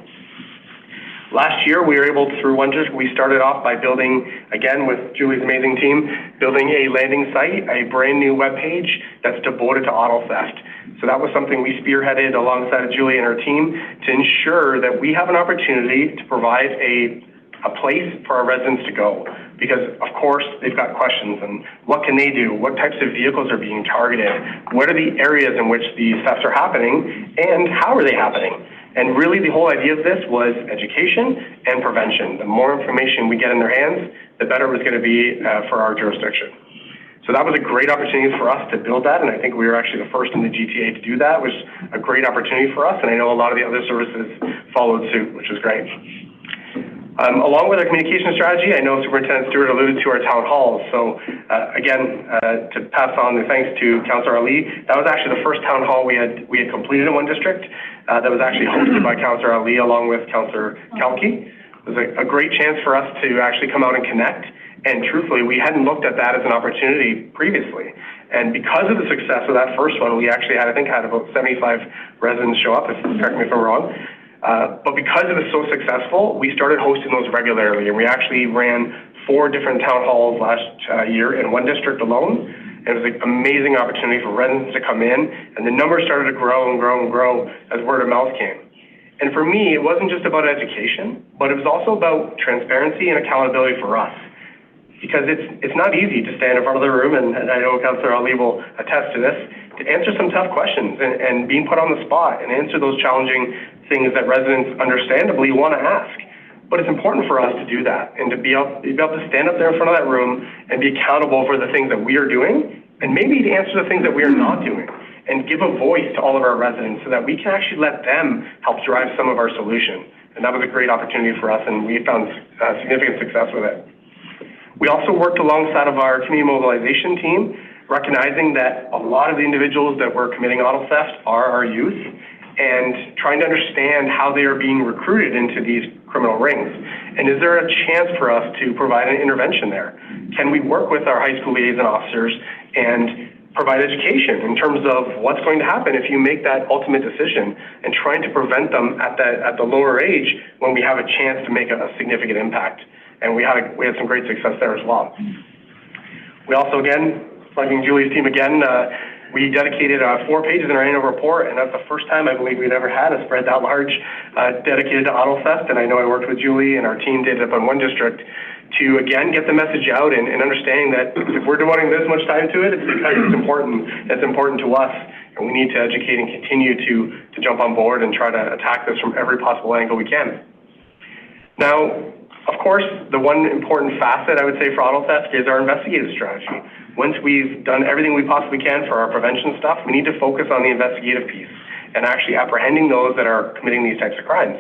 Last year, we were able to, through one district, we started off by building, again with Julie's amazing team, building a landing site, a brand new webpage that's devoted to auto theft. So that was something we spearheaded alongside Julie and her team to ensure that we have an opportunity to provide a place for our residents to go. Because, of course, they've got questions and what can they do? What types of vehicles are being targeted? What are the areas in which these thefts are happening, and how are they happening? And really the whole idea of this was education and prevention. The more information we get in their hands, the better it was going to be for our jurisdiction. So that was a great opportunity for us to build that, and I think we were actually the first in the GTA to do that, which was a great opportunity for us, and I know a lot of the other services followed suit, which was great. Along with our communication strategy, I know Superintendent Stewart alluded to our town halls. So again, to pass on the thanks to Councillor Ali, that was actually the first town hall we had completed in one district. That was actually hosted by Councillor Ali along with Councillor Kalki. It was a great chance for us to actually come out and connect. And truthfully, we hadn't looked at that as an opportunity previously. And because of the success of that first one, we actually had about 75 residents show up, correct me if I'm wrong. But because it was so successful, we started hosting those regularly, and we actually ran 4 different town halls last year in one district alone. It was an amazing opportunity for residents to come in, and the numbers started to grow and grow and grow as word of mouth came. And for me, it wasn't just about education, but it was also about transparency and accountability for us. Because it's not easy to stand in front of the room, and I know Councillor Ali will attest to this, to answer some tough questions and being put on the spot and answer those challenging things that residents understandably want to ask. But it's important for us to do that and to be able to stand up there in front of that room and be accountable for the things that we are doing and maybe to answer the things that we are not doing and give a voice to all of our residents so that we can actually let them help drive some of our solution. And that was a great opportunity for us, and we found significant success with it. We also worked alongside of our community mobilization team, recognizing that a lot of the individuals that were committing auto theft are our youth, and trying to understand how they are being recruited into these criminal rings. And is there a chance for us to provide an intervention there? Can we work with our high school liaison officers and provide education in terms of what's going to happen if you make that ultimate decision, and trying to prevent them at the lower age when we have a chance to make a significant impact? And we had some great success there as well. We also, again, plugging Julie's team again, we dedicated 4 pages in our annual report, and that's the first time I believe we'd ever had a spread that large dedicated to auto theft. And I know I worked with Julie and our team did it up in one district to, again, get the message out and understanding that if we're devoting this much time to it, it's because it's important. It's important to us, and we need to educate and continue to jump on board and try to attack this from every possible angle we can. Now, of course, the one important facet I would say for auto theft is our investigative strategy. Once we've done everything we possibly can for our prevention stuff, we need to focus on the investigative piece and actually apprehending those that are committing these types of crimes.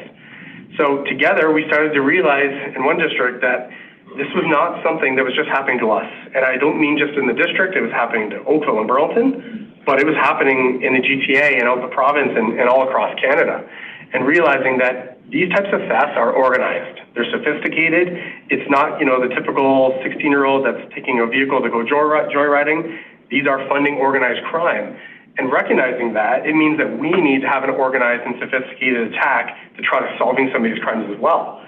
So together, we started to realize in one district that this was not something that was just happening to us. And I don't mean just in the district, it was happening to Oakville and Burlington, but it was happening in the GTA and out the province and all across Canada. And realizing that these types of thefts are organized. They're sophisticated. It's not, the typical 16-year-old that's taking a vehicle to go joyriding. These are funding organized crime. And recognizing that, it means that we need to have an organized and sophisticated attack to try to solving some of these crimes as well.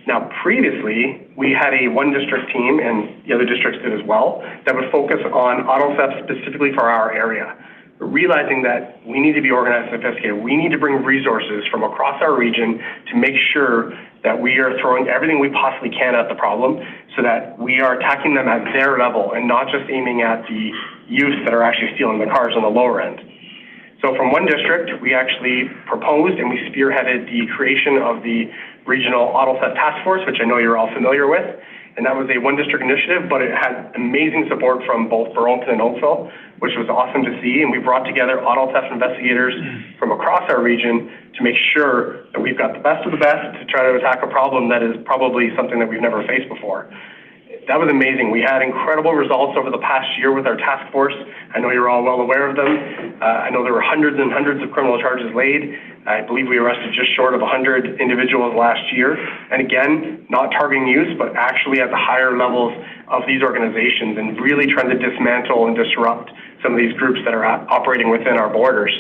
Now, previously, we had a one district team, and the other districts did as well, that would focus on auto theft specifically for our area. But realizing that we need to be organized and sophisticated, we need to bring resources from across our region to make sure that we are throwing everything we possibly can at the problem so that we are attacking them at their level and not just aiming at the youth that are actually stealing the cars on the lower end. So from one district, we actually proposed and we spearheaded the creation of the Regional Auto Theft Task Force, which I know you're all familiar with. And that was a one district initiative, but it had amazing support from both Burlington and Oakville, which was awesome to see. And we brought together auto theft investigators from across our region to make sure that we've got the best of the best to try to attack a problem that is probably something that we've never faced before. That was amazing. We had incredible results over the past year with our task force. I know you're all well aware of them. I know there were hundreds and hundreds of criminal charges laid. I believe we arrested just short of 100 individuals last year. And again, not targeting youth, but actually at the higher levels of these organizations and really trying to dismantle and disrupt some of these groups that are operating within our borders.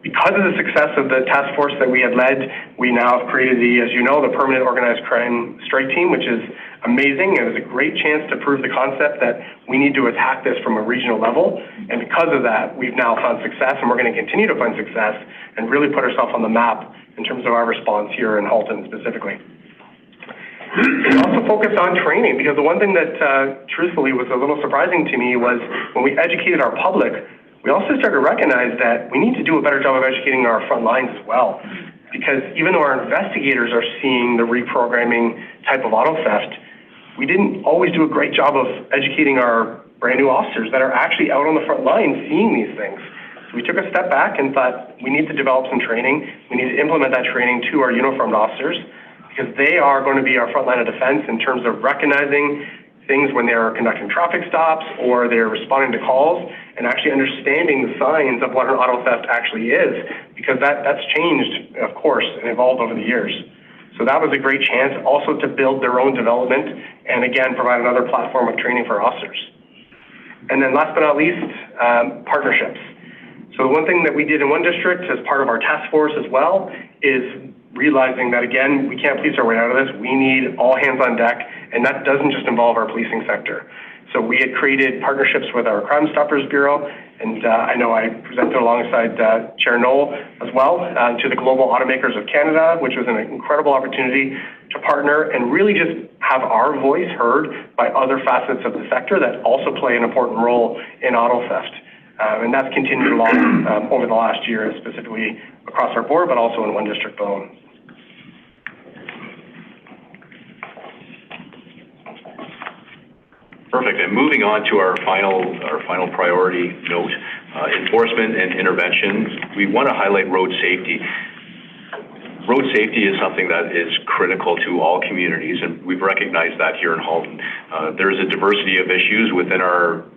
Because of the success of the task force that we had led, we now have created the Permanent Organized Crime Strike Team, which is amazing. It was a great chance to prove the concept that we need to attack this from a regional level. And because of that, we've now found success, and we're going to continue to find success and really put ourselves on the map in terms of our response here in Halton specifically. We also focused on training, because the one thing that truthfully was a little surprising to me was when we educated our public, we also started to recognize that we need to do a better job of educating our front lines as well. Because even though our investigators are seeing the reprogramming type of auto theft, we didn't always do a great job of educating our brand new officers that are actually out on the front line seeing these things. So we took a step back and thought we need to develop some training. We need to implement that training to our uniformed officers, because they are going to be our front line of defense in terms of recognizing things when they're conducting traffic stops or they're responding to calls, and actually understanding the signs of what an auto theft actually is, because that's changed, of course, and evolved over the years. So that was a great chance also to build their own development and, again, provide another platform of training for officers. And then last but not least, partnerships. So the one thing that we did in one district as part of our task force as well is realizing that, again, we can't police our way out of this. We need all hands on deck, and that doesn't just involve our policing sector. So we had created partnerships with our Crime Stoppers Bureau, and I know I presented alongside Chair Knoll as well to the Global Automakers of Canada, which was an incredible opportunity to partner and really just have our voice heard by other facets of the sector that also play an important role in auto theft. And that's continued along over the last year, specifically across our board, but also in one district alone. Perfect. And moving on to our final priority note, enforcement and intervention. We want to highlight road safety. Road safety is something that is critical to all communities, and we've recognized that here in Halton. There is a diversity of issues within our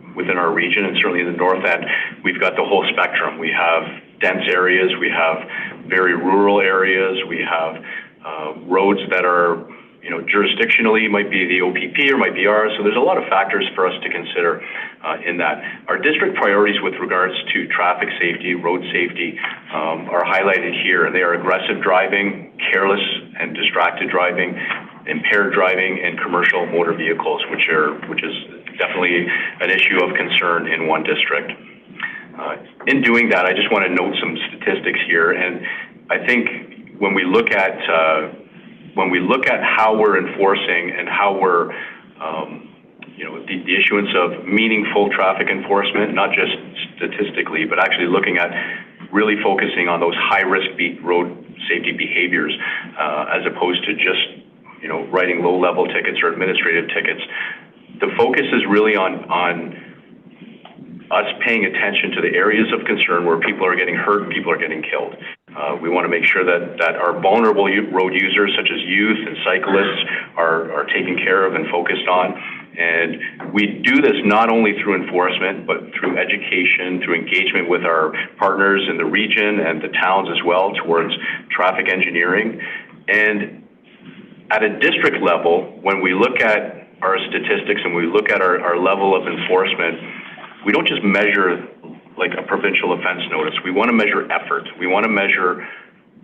region, and certainly in the north end, we've got the whole spectrum. We have dense areas, we have very rural areas, we have roads that are, jurisdictionally might be the OPP or might be ours. So there's a lot of factors for us to consider in that. Our district priorities with regards to traffic safety, road safety are highlighted here. They are aggressive driving, careless and distracted driving, impaired driving, and commercial motor vehicles, which is definitely an issue of concern in one district. In doing that, I just want to note some statistics here, and I think when we look at how we're enforcing and how we're, the issuance of meaningful traffic enforcement, not just statistically, but actually looking at really focusing on those high-risk road safety behaviors, as opposed to just, writing low-level tickets or administrative tickets. The focus is really on us paying attention to the areas of concern where people are getting hurt and people are getting killed. We want to make sure that our vulnerable road users, such as youth and cyclists, are taken care of and focused on. And we do this not only through enforcement, but through education, through engagement with our partners in the region and the towns as well towards traffic engineering. And at a district level, when we look at our statistics and we look at our level of enforcement, we don't just measure like a provincial offense notice. We want to measure effort. We want to measure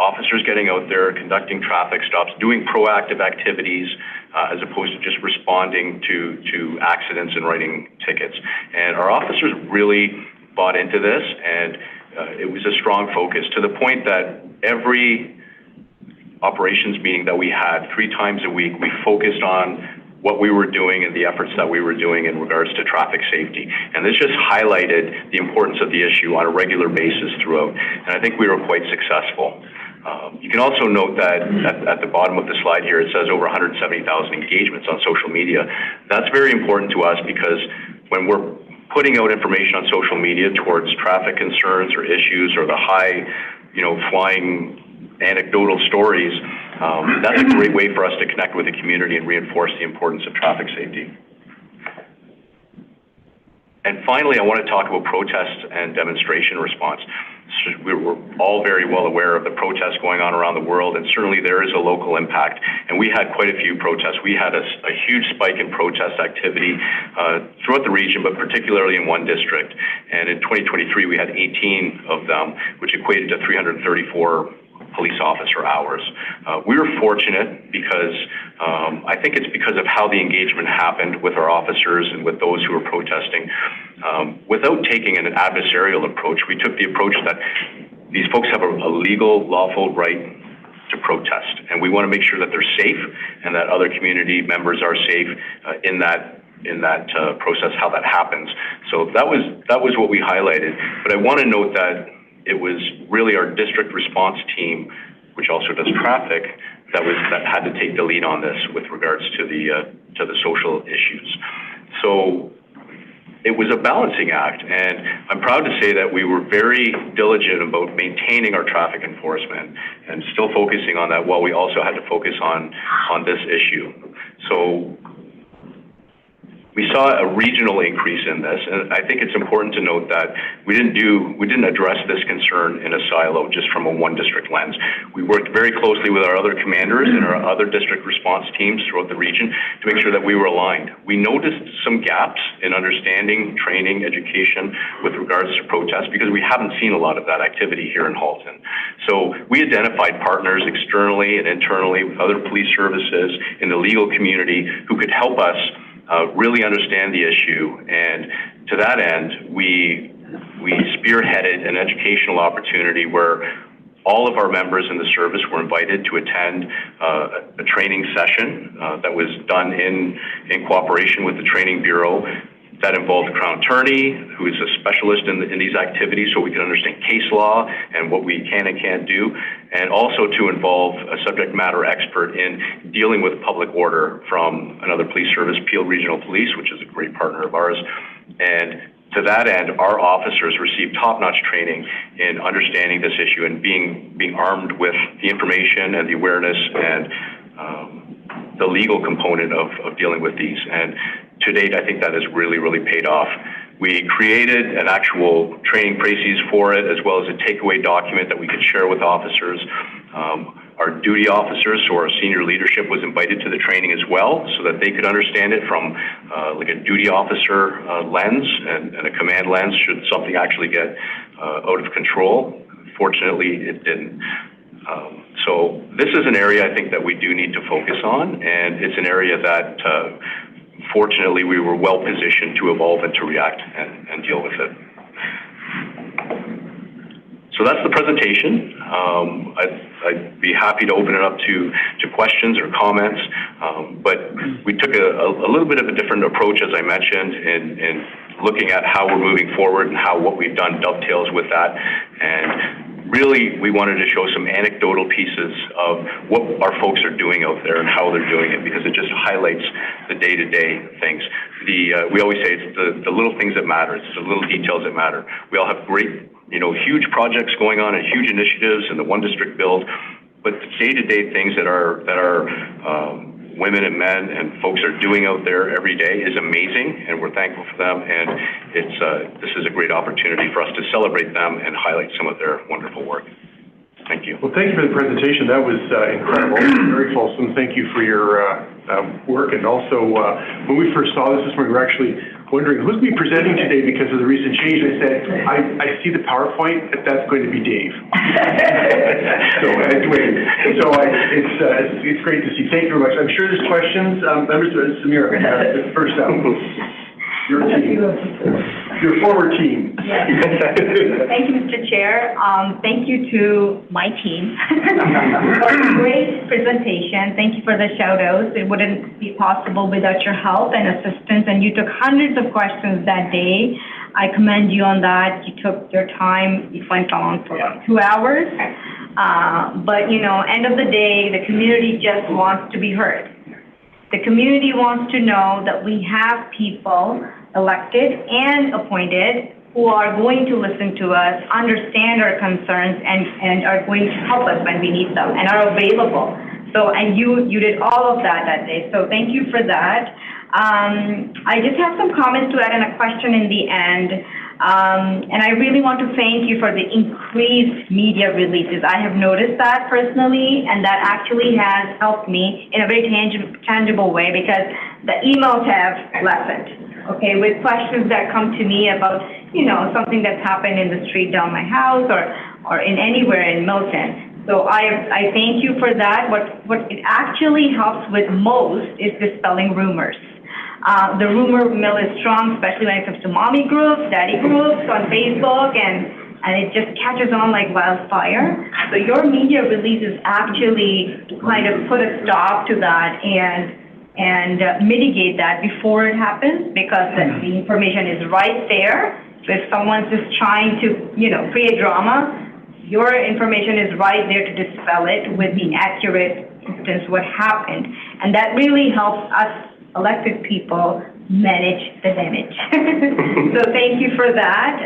officers getting out there, conducting traffic stops, doing proactive activities, as opposed to just responding to accidents and writing tickets. And our officers really bought into this, and it was a strong focus to the point that every operations meeting that we had 3 times a week, we focused on what we were doing and the efforts that we were doing in regards to traffic safety. And this just highlighted the importance of the issue on a regular basis throughout. And I think we were quite successful. You can also note that at the bottom of the slide here, it says over 170,000 engagements on social media. That's very important to us because when we're putting out information on social media towards traffic concerns or issues or the high, flying anecdotal stories, that's a great way for us to connect with the community and reinforce the importance of traffic safety. And finally, I want to talk about protest and demonstration response. We're all very well aware of the protests going on around the world, and certainly there is a local impact. And we had quite a few protests. We had a huge spike in protest activity throughout the region, but particularly in one district. And in 2023, we had 18 of them, which equated to 334 police officer hours. We were fortunate because I think it's because of how the engagement happened with our officers and with those who were protesting. Without taking an adversarial approach, we took the approach that these folks have a legal, lawful right to protest, and we want to make sure that they're safe and that other community members are safe in that process, how that happens. So that was what we highlighted. But I want to note that it was really our district response team, which also does traffic, that had to take the lead on this with regards to the social issues. So it was a balancing act, and I'm proud to say that we were very diligent about maintaining our traffic enforcement and still focusing on that while we also had to focus on this issue. So We saw a regional increase in this, and I think it's important to note that we didn't address this concern in a silo just from a one district lens. We worked very closely with our other commanders and our other district response teams throughout the region to make sure that we were aligned. We noticed some gaps in understanding, training, education with regards to protests because we haven't seen a lot of that activity here in Halton. So we identified partners externally and internally with other police services in the legal community who could help us really understand the issue, and to that end, we spearheaded an educational opportunity where all of our members in the service were invited to attend a training session that was done in cooperation with the Training Bureau. That involved a Crown Attorney, who is a specialist in these activities, so we can understand case law and what we can and can't do, and also to involve a subject matter expert in dealing with public order from another police service, Peel Regional Police, which is a great partner of ours. And to that end, our officers received top-notch training in understanding this issue and being armed with the information and the awareness and the legal component of dealing with these. And to date, I think that has really, really paid off. We created an actual training précis for it, as well as a takeaway document that we could share with officers. Our duty officers, so our senior leadership, was invited to the training as well, so that they could understand it from like a duty officer lens and a command lens should something actually get out of control. Fortunately, it didn't. So this is an area I think that we do need to focus on, and it's an area that fortunately we were well positioned to evolve and to react and deal with it. So that's the presentation. I'd be happy to open it up to questions or comments, but we took a little bit of a different approach, as I mentioned, in looking at how we're moving forward and how what we've done dovetails with that. And really, we wanted to show some anecdotal pieces of what our folks are doing out there and how they're doing it, because it just highlights the day-to-day things. We always say it's the little things that matter. It's the little details that matter. We all have great, huge projects going on and huge initiatives in the one district build, but the day-to-day things that our women and men and folks are doing out there every day is amazing, and we're thankful for them, and this is a great opportunity for us to celebrate them and highlight some of their wonderful work. Thank you. Well, thank you for the presentation. That was incredible, very fulsome. Thank you for your work, and also when we first saw this morning, we were actually wondering who's going to be presenting today because of the recent change. I said, I see the PowerPoint, that's going to be Dave. So anyway, it's great to see. Thank you very much. I'm sure there's questions. Members of Samira, first up. Your team. Your former team. Yes. Thank you, Mr. Chair. Thank you to my team for a great presentation. Thank you for the shout-outs. It wouldn't be possible without your help and assistance, and you took hundreds of questions that day. I commend you on that. You took your time. You went on for 2 hours. But, end of the day, the community just wants to be heard. The community wants to know that we have people elected and appointed who are going to listen to us, understand our concerns, and are going to help us when we need them and are available. So, and you did all of that day. So thank you for that. I just have some comments to add and a question in the end. And I really want to thank you for the increased media releases. I have noticed that personally, and that actually has helped me in a very tangible way, because the emails have lessened, okay, with questions that come to me about, something that's happened in the street down my house or in anywhere in Milton. So I thank you for that. What it actually helps with most is dispelling rumors. The rumor mill is strong, especially when it comes to mommy groups, daddy groups on Facebook, and it just catches on like wildfire. So your media releases actually kind of put a stop to that and mitigate that before it happens, because the information is right there. So if someone's just trying to, create drama, your information is right there to dispel it with the accurate instance what happened. And that really helps us elected people manage the damage. So thank you for that.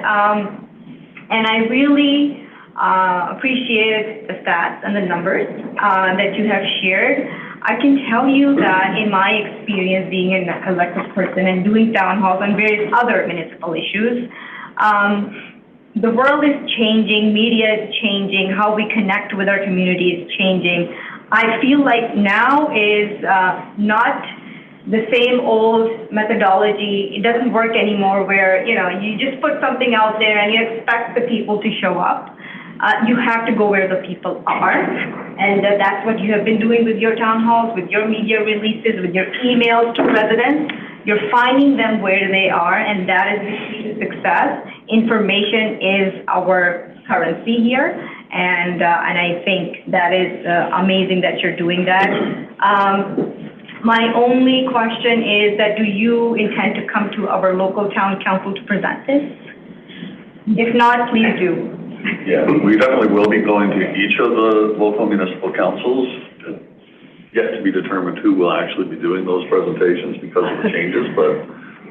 And I really appreciate the stats and the numbers that you have shared. I can tell you that in my experience being an elected person and doing town halls on various other municipal issues, the world is changing, media is changing, how we connect with our community is changing. I feel like now is not the same old methodology. It doesn't work anymore where, you just put something out there and you expect the people to show up. You have to go where the people are, and that's what you have been doing with your town halls, with your media releases, with your emails to residents. You're finding them where they are, and that is the key to success. Information is our currency here, and I think that is amazing that you're doing that. My only question is that do you intend to come to our local town council to present this? If not, please do. Yeah, we definitely will be going to each of the local municipal councils. Yet to be determined who will actually be doing those presentations because of the changes, but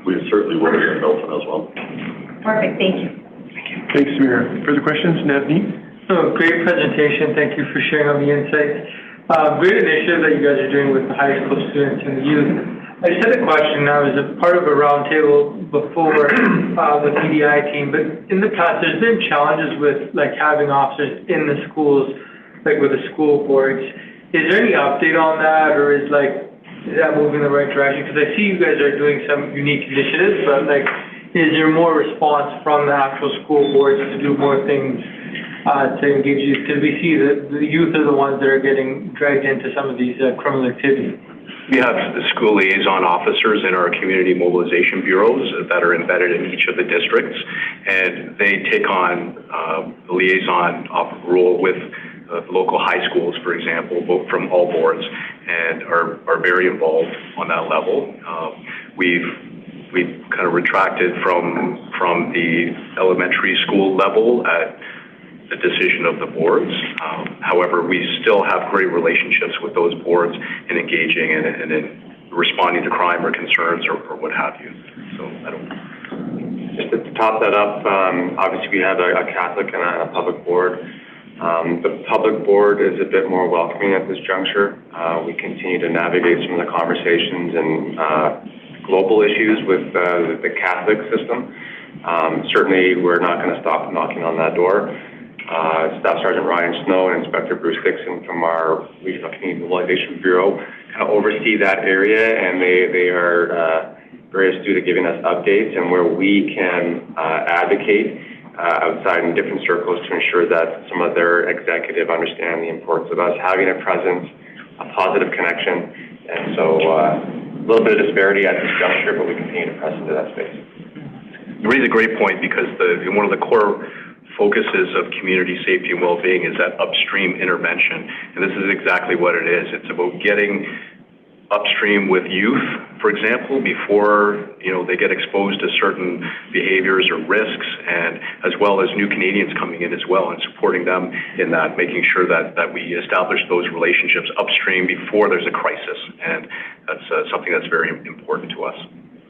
we certainly will be in Milton as well. Perfect, thank you. Thanks, Samira. Further questions, Navneet? Oh, great presentation. Thank you for sharing all the insights. Great initiative that you guys are doing with the high school students and the youth. I just had a question. I was a part of a roundtable before with the EDI team, but in the past, there's been challenges with having officers in the schools, with the school boards. Is there any update on that, or is that moving in the right direction? Because I see you guys are doing some unique initiatives, but is there more response from the actual school boards to do more things to engage youth? Because we see that the youth are the ones that are getting dragged into some of these criminal activities. We have the school liaison officers in our community mobilization bureaus that are embedded in each of the districts, and they take on the liaison role with local high schools, for example, both from all boards, and are very involved on that level. We've kind of retracted from the elementary school level at the decision of the boards. However, we still have great relationships with those boards in engaging and in responding to crime or concerns or what have you. So I don't. Just to top that up, obviously we have a Catholic and a public board. The public board is a bit more welcoming at this juncture. We continue to navigate some of the conversations and global issues with the Catholic system. Certainly, we're not going to stop knocking on that door. Staff Sergeant Ryan Snow and Inspector Bruce Dixon from our Regional Community Mobilization Bureau kind of oversee that area, and they are very astute at giving us updates and where we can advocate outside in different circles to ensure that some of their executive understand the importance of us having a presence, a positive connection, and so a little bit of disparity at this juncture, but we continue to press into that space. You raise a great point because one of the core focuses of community safety and well-being is that upstream intervention, and this is exactly what it is. It's about getting upstream with youth, for example, before they get exposed to certain behaviors or risks, and as well as new Canadians coming in as well, and supporting them in that, making sure that we establish those relationships upstream before there's a crisis, and that's something that's very important to us.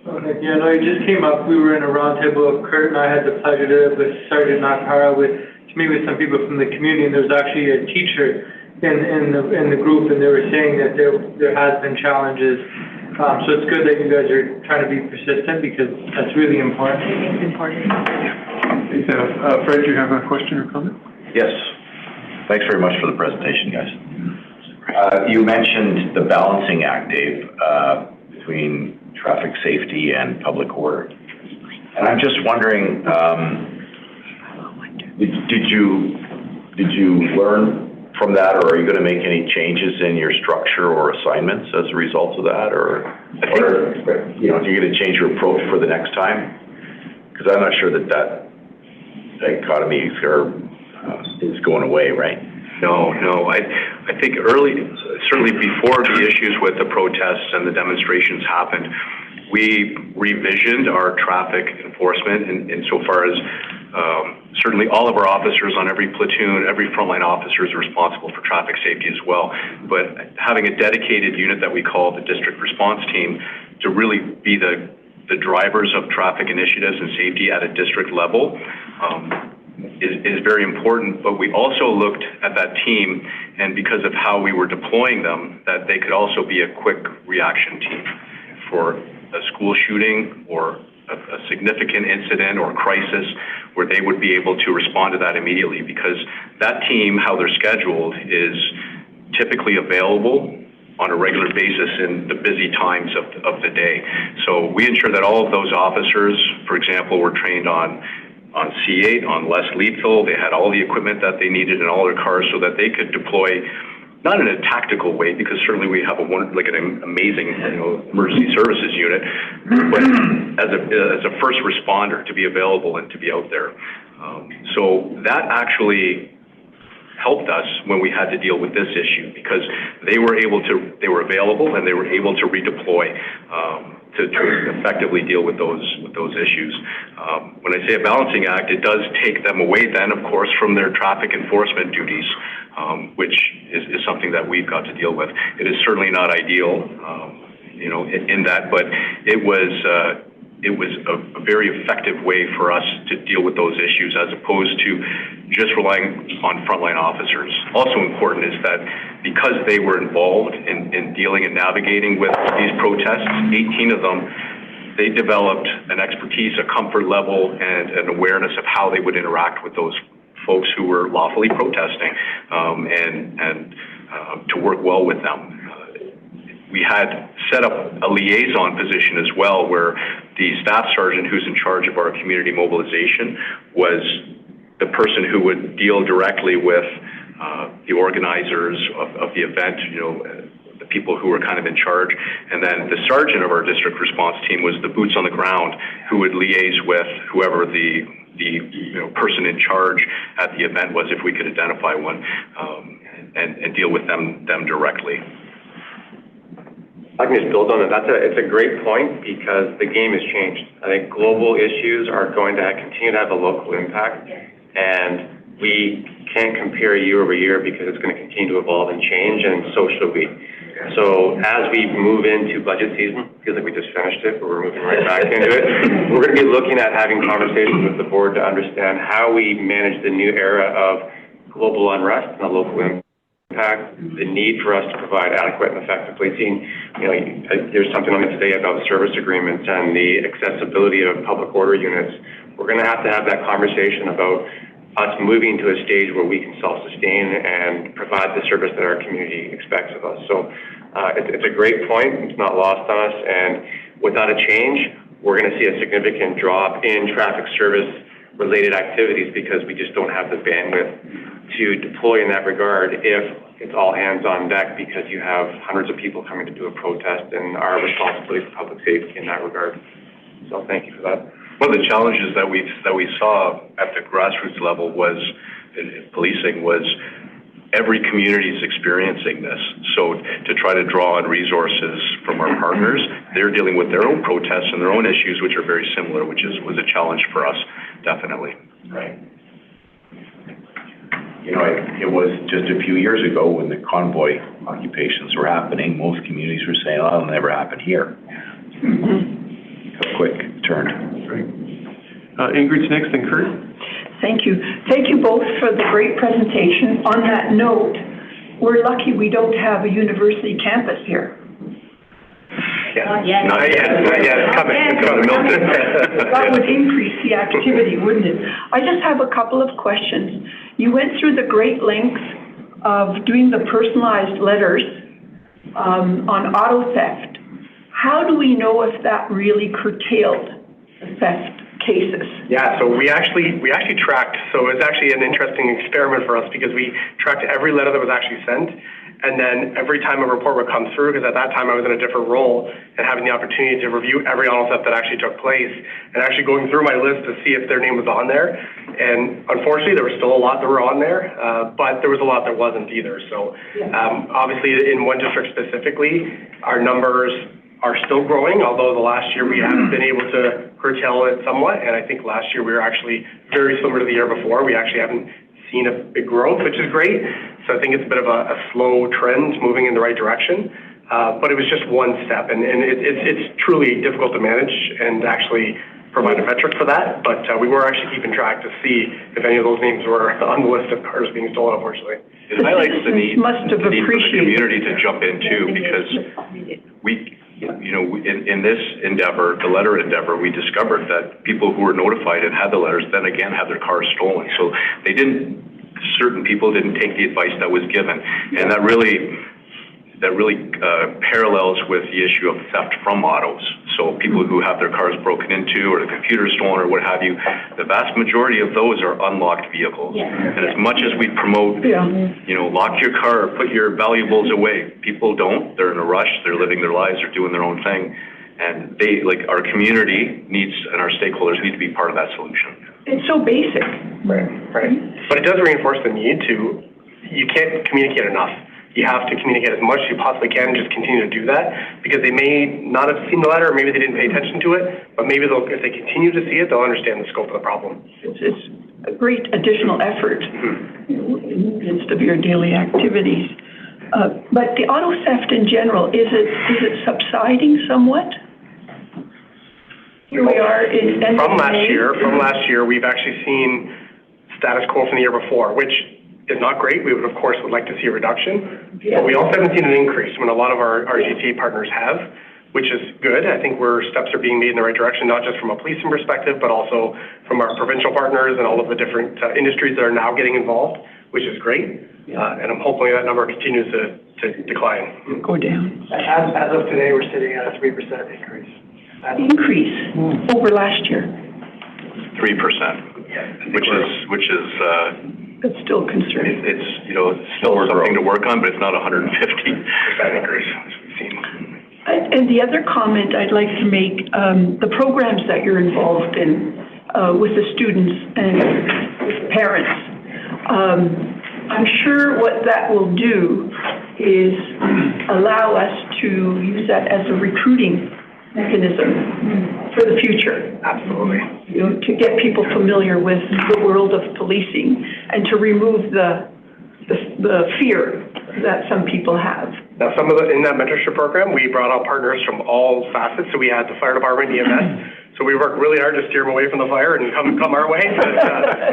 Okay, yeah, no, it just came up. We were in a roundtable. Kurt and I had the pleasure to with Sergeant Nakara to meet with some people from the community, and there was actually a teacher in the group, and they were saying that there has been challenges. So it's good that you guys are trying to be persistent because that's really important. It's important. Fred, do you have a question or comment? Yes. Thanks very much for the presentation, guys. You mentioned the balancing act, Dave, between traffic safety and public order. And I'm just wondering, did you learn from that, or are you going to make any changes in your structure or assignments as a result of that, or are you going to change your approach for the next time? Because I'm not sure that dichotomy is going away, right? No. I think certainly before the issues with the protests and the demonstrations happened, we revisioned our traffic enforcement insofar as certainly all of our officers on every platoon, every frontline officer is responsible for traffic safety as well. But having a dedicated unit that we call the district response team to really be the drivers of traffic initiatives and safety at a district level is very important. But we also looked at that team and because of how we were deploying them, that they could also be a quick reaction team for a school shooting or a significant incident or crisis, where they would be able to respond to that immediately, because that team, how they're scheduled, is typically available on a regular basis in the busy times of the day. So we ensure that all of those officers, for example, were trained on C8, on less lethal. They had all the equipment that they needed in all their cars so that they could deploy, not in a tactical way, because certainly we have an amazing, emergency services unit, but as a first responder to be available and to be out there. So that actually helped us when we had to deal with this issue, because they were available and they were able to redeploy to effectively deal with those issues. When I say a balancing act, it does take them away then, of course, from their traffic enforcement duties, which is something that we've got to deal with. It is certainly not ideal, in that, but it was a very effective way for us to deal with those issues, as opposed to just relying on frontline officers. Also important is that because they were involved in dealing and navigating with these protests, 18 of them, they developed an expertise, a comfort level, and an awareness of how they would interact with those folks who were lawfully protesting, and to work well with them. We had set up a liaison position as well, where the staff sergeant who's in charge of our community mobilization was the person who would deal directly with the organizers of the event, the people who were kind of in charge. And then the sergeant of our district response team was the boots on the ground, who would liaise with whoever the person in charge at the event was, if we could identify one, and deal with them directly. I can just build on it. It's a great point, because the game has changed. I think global issues are going to continue to have a local impact, and we can't compare year over year, because it's going to continue to evolve and change, and so should we. So as we move into budget season, feels like we just finished it, but we're moving right back into it. We're going to be looking at having conversations with the board to understand how we manage the new era of global unrest and the local impact, the need for us to provide adequate and effective policing. There's something on it today about service agreements and the accessibility of public order units. We're going to have that conversation about us moving to a stage where we can self-sustain and provide the service that our community expects of us. So it's a great point. It's not lost on us. And without a change, we're going to see a significant drop in traffic service-related activities, because we just don't have the bandwidth to deploy in that regard if it's all hands on deck, because you have hundreds of people coming to do a protest, and our responsibility for public safety in that regard. So thank you for that. One of the challenges that we saw at the grassroots level was in policing was every community is experiencing this. So to try to draw on resources from our partners, they're dealing with their own protests and their own issues, which are very similar, which was a challenge for us, definitely. Right. It was just a few years ago when the convoy occupations were happening, most communities were saying, oh, it'll never happen here. A quick turn. Ingrid's next, and Kurt. Thank you. Thank you both for the great presentation. On that note, we're lucky we don't have a university campus here. Not yet. It's coming. It's coming to Milton. That would increase the activity, wouldn't it? I just have a couple of questions. You went through the great lengths of doing the personalized letters on auto theft. How do we know if that really curtailed the theft cases? Yeah, so we actually tracked. So it was actually an interesting experiment for us, because we tracked every letter that was actually sent, and then every time a report would come through, because at that time I was in a different role and having the opportunity to review every auto theft that actually took place, and actually going through my list to see if their name was on there. And unfortunately, there was still a lot that were on there, but there was a lot that wasn't either. So obviously, in one district specifically, our numbers are still growing, although the last year we haven't been able to curtail it somewhat. And I think last year we were actually very similar to the year before. We actually haven't seen a big growth, which is great. So I think it's a bit of a slow trend moving in the right direction. But it was just one step, and it's truly difficult to manage and actually provide a metric for that, but we were actually keeping track to see if any of those names were on the list of cars being stolen, unfortunately. It highlights the need, Must have the need for the appreciated. community to jump in too, because in this endeavor, the letter endeavor, we discovered that people who were notified and had the letters then again had their cars stolen. So certain people didn't take the advice that was given. And that really parallels with the issue of theft from autos. So people who have their cars broken into or the computer stolen or what have you, the vast majority of those are unlocked vehicles. And as much as we promote, lock your car, put your valuables away, people don't. They're in a rush, they're living their lives, they're doing their own thing. And our community needs, and our stakeholders need to be part of that solution. It's so basic. Right. But it does reinforce the need you can't communicate enough. You have to communicate as much as you possibly can and just continue to do that, because they may not have seen the letter, or maybe they didn't pay attention to it, but maybe if they continue to see it, they'll understand the scope of the problem. It's a great additional effort in the midst of your daily activities. But the auto theft in general, is it subsiding somewhat? Here we are in From last year, we've actually seen status quo from the year before, which is not great. We would, of course, like to see a reduction, but we also haven't seen an increase when a lot of our GTA partners have, which is good. I think steps are being made in the right direction, not just from a policing perspective, but also from our provincial partners and all of the different industries that are now getting involved, which is great. And I'm hoping that number continues to decline. Go down. As of today, we're sitting at a 3% increase. Over last year. 3%, which is That's still concerning. it's still something to work on, but it's not 150% increase as we've seen. And the other comment I'd like to make, the programs that you're involved in with the students and with parents, I'm sure what that will do is allow us to use that as a recruiting mechanism for the future. Absolutely. To get people familiar with the world of policing and to remove the fear that some people have. Now, in that mentorship program, we brought out partners from all facets. So we had the fire department, EMS. So we worked really hard to steer them away from the fire and come our way.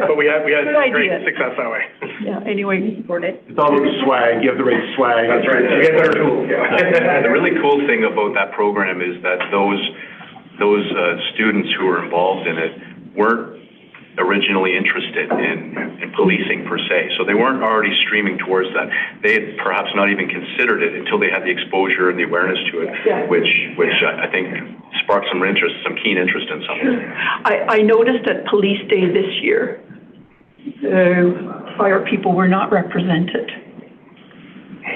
But we had great success that way. Yeah. Anyway, we support it. It's all about swag. You have the right swag. That's right. You get better tools. The really cool thing about that program is that those students who were involved in it weren't originally interested in policing per se, so they weren't already streaming towards that. They had perhaps not even considered it until they had the exposure and the awareness to it, which I think sparked some keen interest in something. I noticed at Police Day this year, fire people were not represented,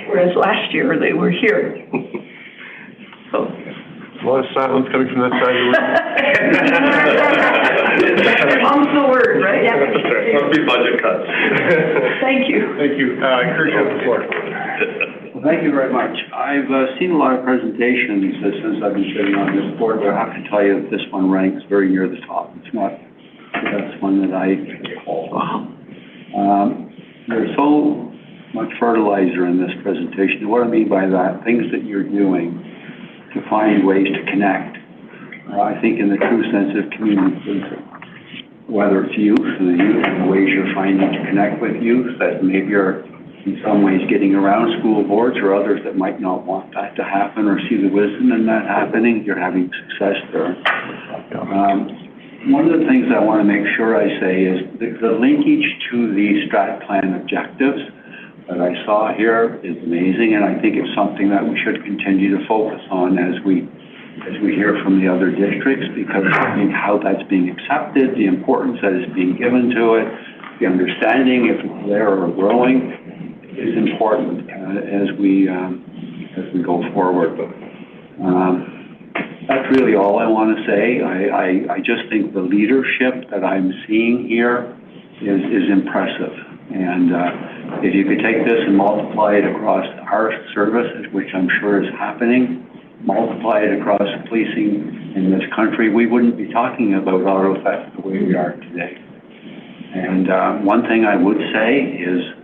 whereas last year they were here. So. A lot of silence coming from that side of the room. Comes the word, right? Must be budget cuts. Thank you. Thank you. Kurt, you have the floor. Well, thank you very much. I've seen a lot of presentations since I've been sitting on this board, but I have to tell you that this one ranks very near the top. It's not the best one that I recall. There's so much fertilizer in this presentation. What I mean by that, things that you're doing to find ways to connect. I think in the true sense of community, whether it's youth and the ways you're finding to connect with youth that maybe are in some ways getting around school boards, or others that might not want that to happen or see the wisdom in that happening, you're having success there. One of the things I want to make sure I say is the linkage to the strat plan objectives that I saw here is amazing, and I think it's something that we should continue to focus on as we hear from the other districts, because I think how that's being accepted, the importance that is being given to it, the understanding, if it's there or growing, is important as we go forward. That's really all I want to say. I just think the leadership that I'm seeing here is impressive. And if you could take this and multiply it across our services, which I'm sure is happening, multiply it across policing in this country, we wouldn't be talking about auto theft the way we are today. And one thing I would say is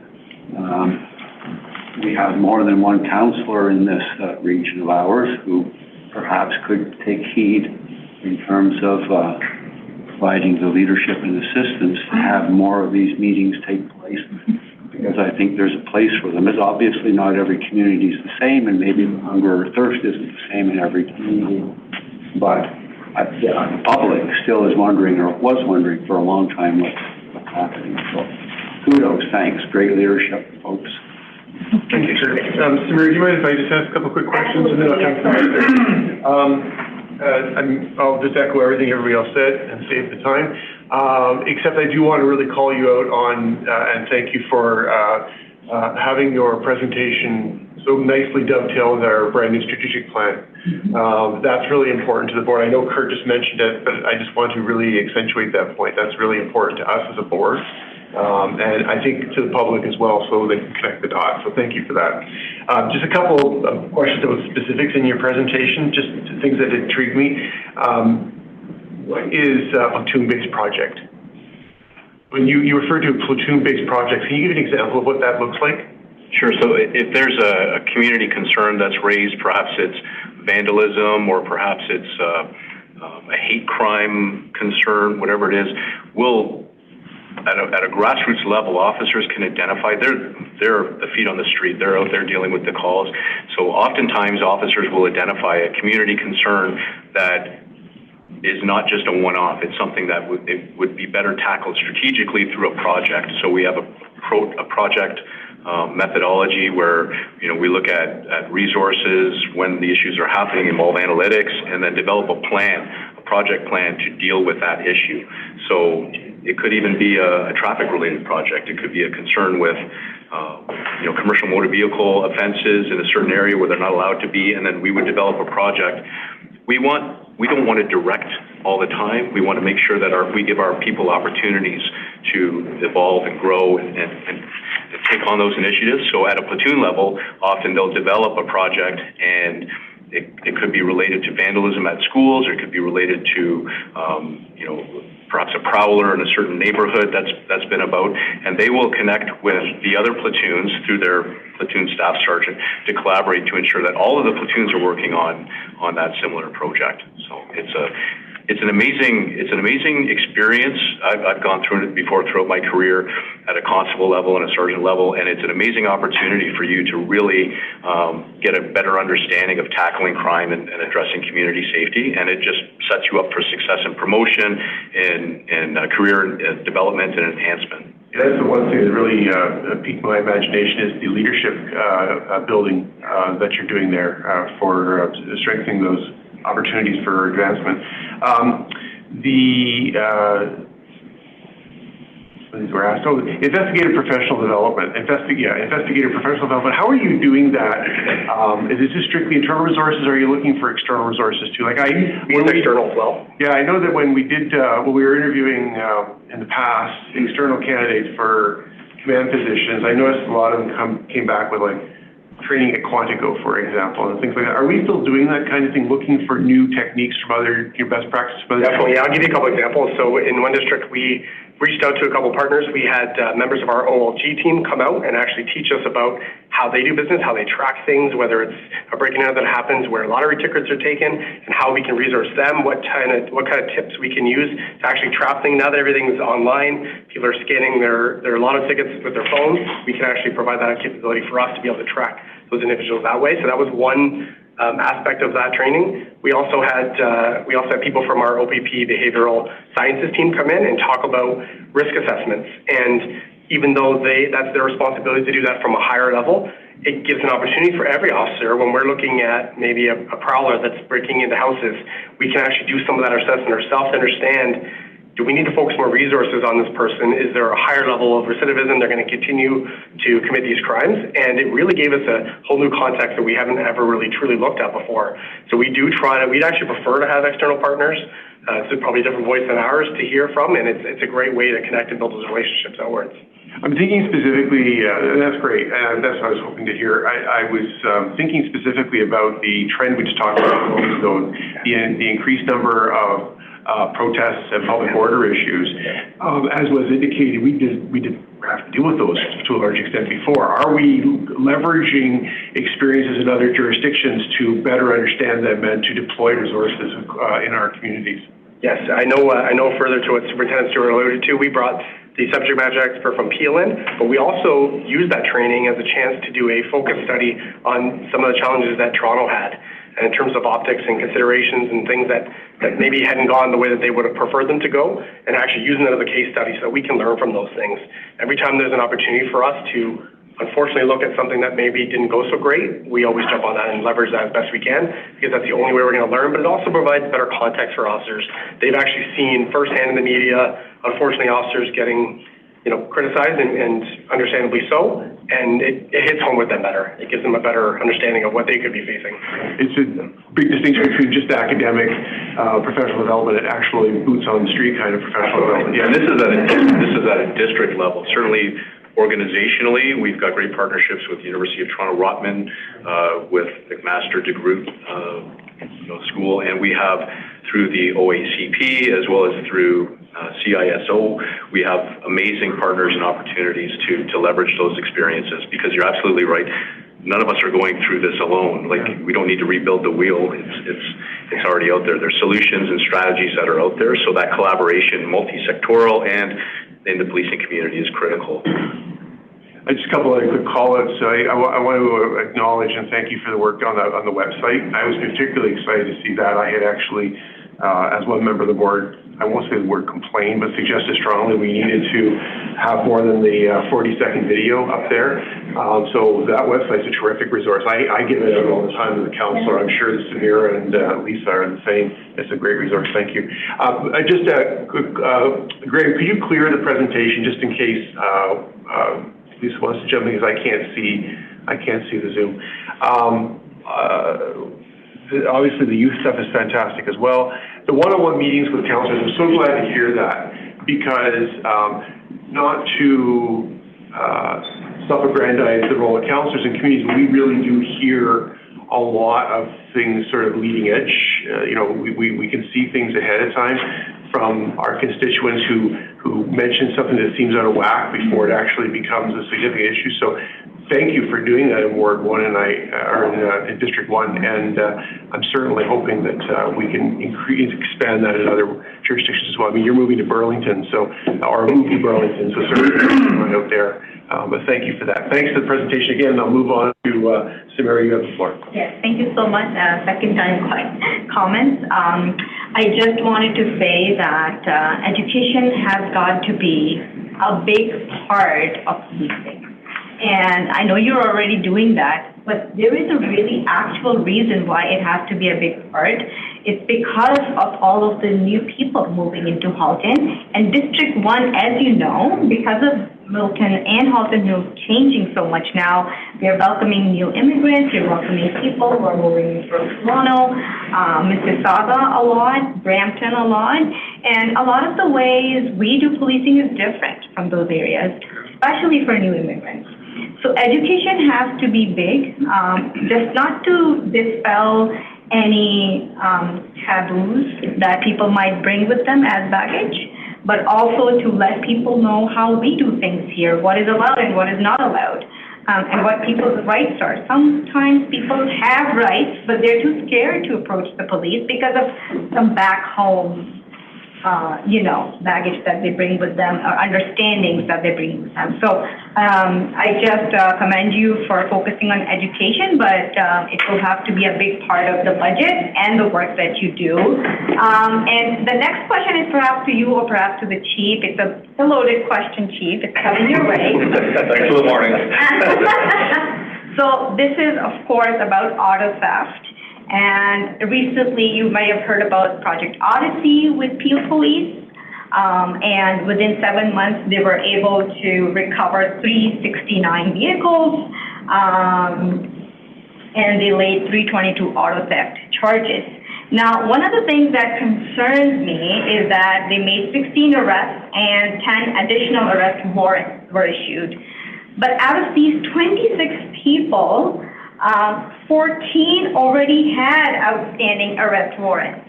we have more than one counselor in this region of ours who perhaps could take heed in terms of providing the leadership and assistance to have more of these meetings take place, because I think there's a place for them. It's obviously not every community is the same, and maybe the hunger or thirst isn't the same in every community, but the public still is wondering, or was wondering for a long time, what's happening. So kudos, thanks, great leadership, folks. Thank you, sir. Samir, do you mind if I just ask a couple quick questions, and then I'll come to I'll just echo everything everybody else said and save the time, except I do want to really call you out on, and thank you for having your presentation so nicely dovetail with our brand new strategic plan. That's really important to the board. I know Kurt just mentioned it, but I just want to really accentuate that point. That's really important to us as a board. And I think to the public as well, so they can connect the dots. So thank you for that. Just a couple of questions about specifics in your presentation, just things that intrigued me. What is a platoon-based project? When you refer to a platoon-based project, can you give an example of what that looks like? Sure. So if there's a community concern that's raised, perhaps it's vandalism or perhaps it's a hate crime concern, whatever it is, we'll at a grassroots level, officers can identify, they're the feet on the street, they're out there dealing with the calls. So oftentimes officers will identify a community concern that is not just a one-off, it's something that would be better tackled strategically through a project. So we have a project methodology where, you know, we look at resources when the issues are happening, involve analytics, and then develop a plan, a project plan to deal with that issue. So it could even be a traffic-related project. It could be a concern with, you know, commercial motor vehicle offenses in a certain area where they're not allowed to be, and then we would develop a project. We don't want to direct all the time. We want to make sure that we give our people opportunities to evolve and grow and take on those initiatives. So at a platoon level, often they'll develop a project, and it could be related to vandalism at schools, or it could be related to, you know, perhaps a prowler in a certain neighborhood that's been about, and they will connect with the other platoons through their platoon staff sergeant to collaborate to ensure that all of the platoons are working on that similar project. So it's an amazing experience. I've gone through it before throughout my career at a constable level and a sergeant level, and it's an amazing opportunity for you to really get a better understanding of tackling crime and addressing community safety, and it just sets you up for success and promotion and career development and enhancement. That's the one thing that really piqued my imagination, is the leadership building that you're doing there for strengthening those opportunities for advancement. Investigative professional development. Investigative professional development. How are you doing that? Is it just strictly internal resources, or are you looking for external resources too? Like external as well. Yeah, I know that when we were interviewing in the past external candidates for command positions, I noticed a lot of them came back with like training at Quantico, for example, and things like that. Are we still doing that kind of thing, looking for new techniques from your best practices? Definitely, yeah. I'll give you a couple examples. So in one district, we reached out to a couple partners. We had members of our OLG team come out and actually teach us about how they do business, how they track things, whether it's a breaking out that happens where lottery tickets are taken, and how we can resource them, what kind of tips we can use to actually trap things. Now that everything's online, people are scanning their lotto tickets with their phones, we can actually provide that capability for us to be able to track those individuals that way. So that was one aspect of that training. We also had people from our OPP behavioral sciences team come in and talk about risk assessments. And even though that's their responsibility to do that from a higher level, it gives an opportunity for every officer when we're looking at maybe a prowler that's breaking into houses. We can actually do some of that assessment ourselves to understand, do we need to focus more resources on this person? Is there a higher level of recidivism? They're going to continue to commit these crimes. And it really gave us a whole new context that we haven't ever really truly looked at before. So we'd actually prefer to have external partners. It's probably a different voice than ours to hear from, and it's a great way to connect and build those relationships outwards. I'm thinking specifically, that's great, and that's what I was hoping to hear. I was thinking specifically about the trend we just talked about, so the increased number of protests and public order issues. As was indicated, we did have to deal with those to a large extent before. Are we leveraging experiences in other jurisdictions to better understand them and to deploy resources in our communities? Yes, I know further to what Superintendent Stewart alluded to, we brought the subject matter expert from Peel in, but we also used that training as a chance to do a focus study on some of the challenges that Toronto had, and in terms of optics and considerations and things that maybe hadn't gone the way that they would have preferred them to go, and actually using it as a case study so that we can learn from those things. Every time there's an opportunity for us to unfortunately look at something that maybe didn't go so great, we always jump on that and leverage that as best we can, because that's the only way we're going to learn, but it also provides better context for officers. They've actually seen firsthand in the media, unfortunately, officers getting, criticized and understandably so, and it hits home with them better. It gives them a better understanding of what they could be facing. It's a big distinction between just academic, professional development and actually boots on the street kind of professional development. Yeah, and this is at a district level. Certainly, organizationally, we've got great partnerships with the University of Toronto Rotman, with McMaster DeGroote School, and we have through the OACP as well as through CISO, we have amazing partners and opportunities to leverage those experiences, because you're absolutely right. None of us are going through this alone. Like, we don't need to rebuild the wheel. It's already out there. There's solutions and strategies that are out there. So that collaboration, multi-sectoral and in the policing community, is critical. Just a couple of quick call-outs. I want to acknowledge and thank you for the work on the website. I was particularly excited to see that. I had actually, as one member of the board, I won't say the word complain, but suggested strongly we needed to have more than the 40-second video up there. So that website's a terrific resource. I give it out all the time to the councillor. I'm sure Samira and Lisa are the same. It's a great resource. Thank you. Greg, could you clear the presentation just in case Lisa wants to jump in, because I can't see the Zoom. Obviously, the youth stuff is fantastic as well. The one-on-one meetings with counselors, I'm so glad to hear that, because not to self-aggrandize the role of counselors in communities, we really do hear a lot of things sort of leading edge. We can see things ahead of time from our constituents who mention something that seems out of whack before it actually becomes a significant issue. So thank you for doing that in Ward 1 and in District 1, and I'm certainly hoping that we can expand that in other jurisdictions as well. I mean, you're moving to Burlington, or moving to Burlington, so certainly out there. But thank you for that. Thanks for the presentation again. I'll move on to Samira. You have the floor. Yes, thank you so much. Second time comments. I just wanted to say that education has got to be a big part of policing. And I know you're already doing that, but there is a really actual reason why it has to be a big part. It's because of all of the new people moving into Halton. And District 1, as you know, because of Milton and Halton Hills changing so much now, we are welcoming new immigrants, we're welcoming people who are moving from Toronto, Mississauga a lot, Brampton a lot. And a lot of the ways we do policing is different from those areas, especially for new immigrants. So education has to be big, just not to dispel any taboos that people might bring with them as baggage, but also to let people know how we do things here, what is allowed and what is not allowed, and what people's rights are. Sometimes people have rights, but they're too scared to approach the police because of some back home baggage that they bring with them, or understandings that they bring with them. So I just commend you for focusing on education, but it will have to be a big part of the budget and the work that you do. And the next question is perhaps to you or perhaps to the chief. It's a loaded question, Chief. It's coming your way. Thanks for the warning. So this is, of course, about auto theft. And recently, you may have heard about Project Odyssey with Peel Police. And within 7 months, they were able to recover 369 vehicles, and they laid 322 auto theft charges. Now, one of the things that concerns me is that they made 16 arrests and 10 additional arrest warrants were issued. But out of these 26 people, 14 already had outstanding arrest warrants.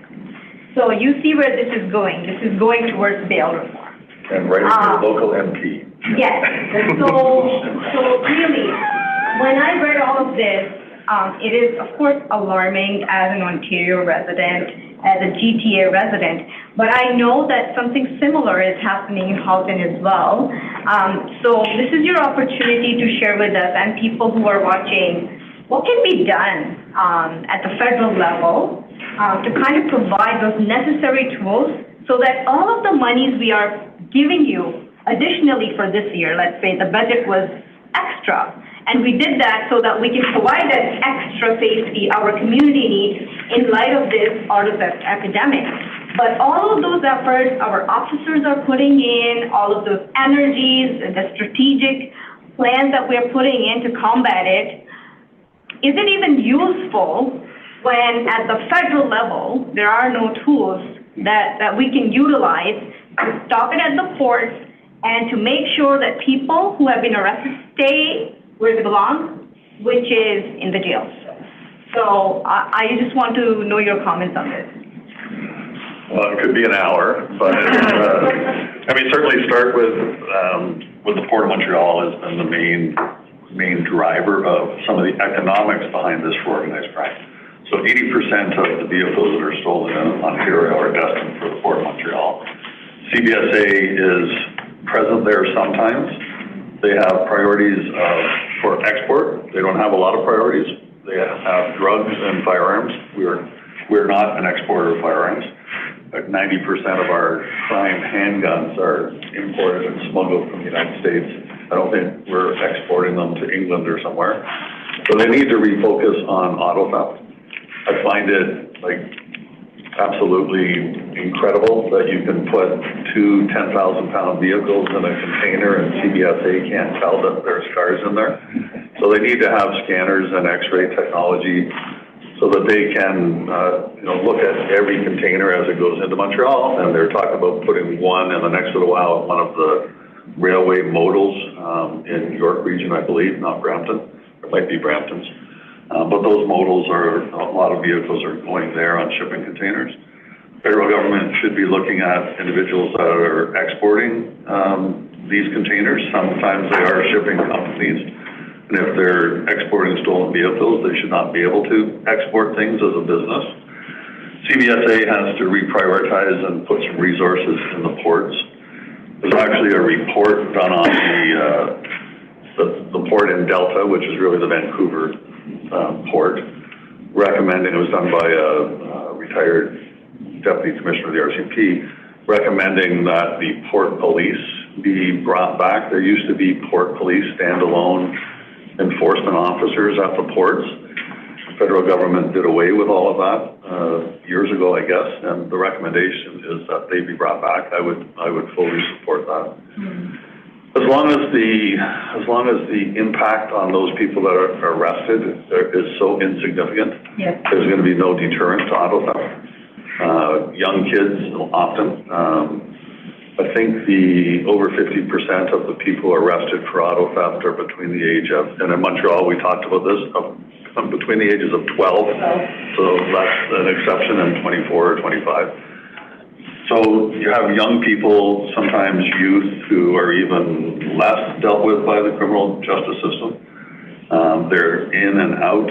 So you see where this is going. This is going towards bail reform. And right into the local MP. Yes. So really, when I read all of this, it is, of course, alarming as an Ontario resident as a GTA resident. But I know that something similar is happening in Halton as well. So this is your opportunity to share with us and people who are watching what can be done at the federal level to kind of provide those necessary tools so that all of the monies we are giving you additionally for this year, let's say the budget was extra, and we did that so that we can provide that extra safety our community needs in light of this artifact epidemic. But all of those efforts our officers are putting in, all of those energies, the strategic plans that we're putting in to combat it, is it even useful when at the federal level there are no tools that we can utilize to stop it at the ports and to make sure that people who have been arrested stay where they belong, which is in the jails. So I just want to know your comments on this. Well, it could be an hour, but certainly start with the Port of Montreal has been the main driver of some of the economics behind this for organized crime. So 80% of the vehicles that are stolen in Ontario are destined for the Port of Montreal. CBSA is present there sometimes. They have priorities for export. They don't have a lot of priorities. They have drugs and firearms. We're not an exporter of firearms. 90% of our crime handguns are imported and smuggled from the United States. I don't think we're exporting them to England or somewhere. So they need to refocus on auto theft. I find it absolutely incredible that you can put two 10,000-pound vehicles in a container and CBSA can't tell that there's cars in there. So they need to have scanners and X-ray technology so that they can look at every container as it goes into Montreal. And they're talking about putting one in the next little while at one of the railway modals in York region, I believe, not Brampton. It might be Brampton's. But those modals a lot of vehicles are going there on shipping containers. Federal government should be looking at individuals that are exporting these containers. Sometimes they are shipping companies. And if they're exporting stolen vehicles, they should not be able to export things as a business. CBSA has to reprioritize and put some resources in the ports. There's actually a report done on the port in Delta, which is really the Vancouver port, recommending, it was done by a retired deputy commissioner of the RCP, recommending that the port police be brought back. There used to be port police standalone enforcement officers at the ports. The federal government did away with all of that years ago, I guess, and the recommendation is that they be brought back. I would fully support that. As long as the impact on those people that are arrested is so insignificant, yes, there's going to be no deterrent to auto theft. Young kids often. I think over 50% of the people arrested for auto theft are between the age of, and in Montreal we talked about this, between the ages of 12, so that's an exception, and 24 or 25. So you have young people, sometimes youth, who are even less dealt with by the criminal justice system. They're in and out.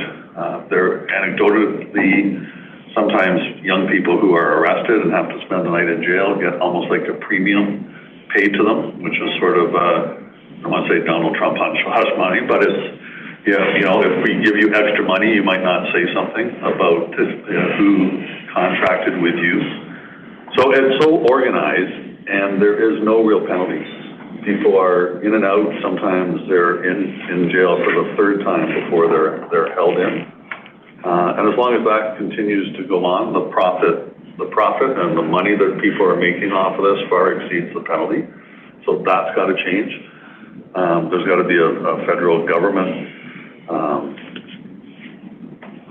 They're anecdotally, sometimes young people who are arrested and have to spend the night in jail get almost like a premium paid to them, which is sort of, I don't want to say Donald Trump hush money, but it's, if we give you extra money, you might not say something about who contracted with you. So it's so organized, and there is no real penalties. People are in and out. Sometimes they're in jail for the third time before they're held in. And as long as that continues to go on, the profit and the money that people are making off of this far exceeds the penalty. So that's got to change. There's got to be a federal government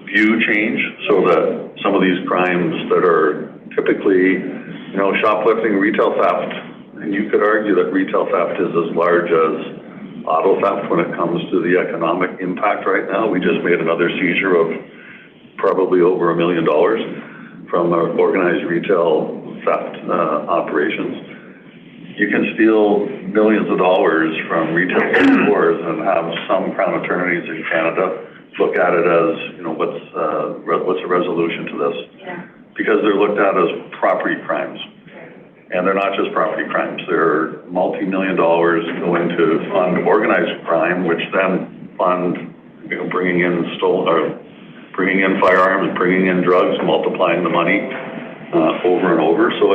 view change so that some of these crimes that are typically, shoplifting, retail theft, and you could argue that retail theft is as large as auto theft when it comes to the economic impact right now. We just made another seizure of probably over $1 million from our organized retail theft operations. You can steal millions of dollars from retail stores and have some crown attorneys in Canada look at it as, what's a resolution to this? yeah, because they're looked at as property crimes. And they're not just property crimes. They're multi-million dollars going to fund organized crime, which then fund, bringing in firearms, bringing in drugs, multiplying the money over and over. So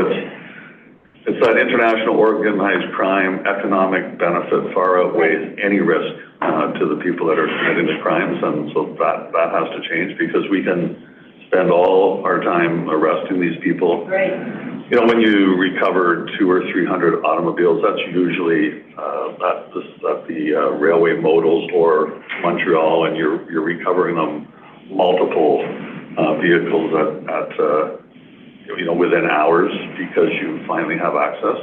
it's that international organized crime economic benefit far outweighs any risk to the people that are committing the crimes, and so that has to change, because we can spend all our time arresting these people. Right. When you recover 200 or 300 automobiles, that's usually at the railway modals or Montreal, and you're recovering them multiple vehicles at within hours, because you finally have access.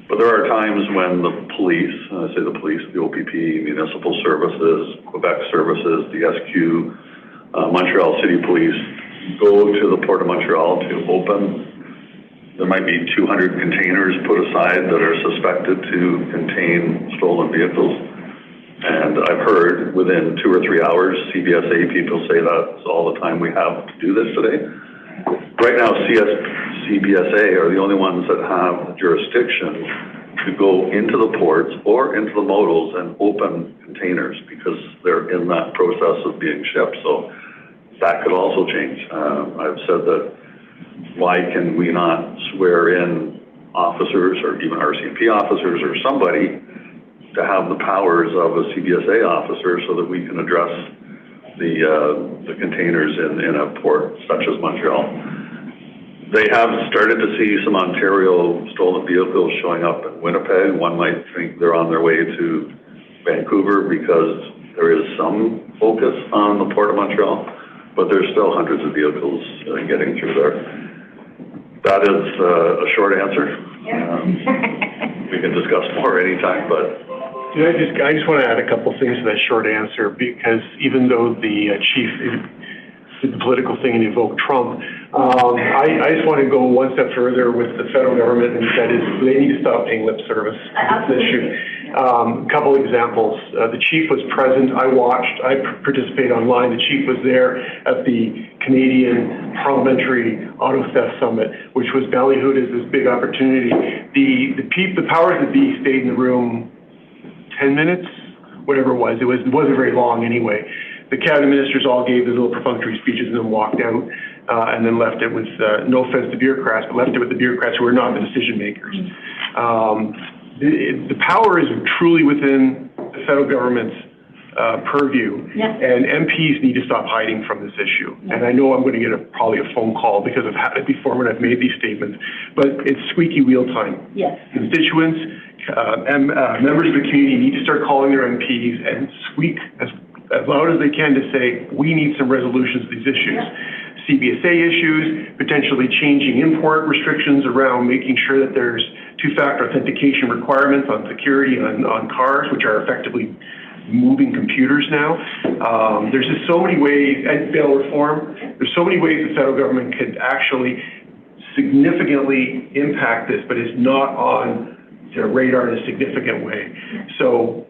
But there are times when the police, I say the police, the OPP, municipal services, Quebec services, the SQ, Montreal City Police, go to the Port of Montreal to open. There might be 200 containers put aside that are suspected to contain stolen vehicles. And I've heard within 2 or 3 hours, CBSA people say that's all the time we have to do this today. Right now, CBSA are the only ones that have jurisdiction to go into the ports or into the modals and open containers, because they're in that process of being shipped. So that could also change. I've said that, why can we not swear in officers or even RCMP officers or somebody to have the powers of a CBSA officer, so that we can address the containers in a port such as Montreal? They have started to see some Ontario stolen vehicles showing up in Winnipeg. One might think they're on their way to Vancouver, because there is some focus on the Port of Montreal, but there's still hundreds of vehicles getting through there. That is a short answer. We can discuss more anytime, but. I just want to add a couple things to that short answer, because even though the chief did the political thing and invoked Trump, I just want to go one step further with the federal government, and that is they need to stop paying lip service to this issue. A couple examples. The chief was present. I watched. I participated online. The chief was there at the Canadian Parliamentary Auto Theft Summit, which was ballyhooed as this big opportunity. The powers that be stayed in the room 10 minutes, whatever it was. It wasn't very long anyway. The cabinet ministers all gave their little perfunctory speeches and then walked out, and then left it with, no offense to bureaucrats, but left it with the bureaucrats who are not the decision makers. The power is truly within the federal government's purview, and MPs need to stop hiding from this issue. And I know I'm going to get probably a phone call, because I've had it before when I've made these statements, but it's squeaky wheel time. Yes. Constituents and members of the community need to start calling their MPs and squeak as loud as they can to say, we need some resolutions to these issues. CBSA issues, potentially changing import restrictions around making sure that there's two-factor authentication requirements on security on cars, which are effectively moving computers now. There's just so many ways, and bail reform, there's so many ways the federal government could actually significantly impact this, but it's not on their radar in a significant way. So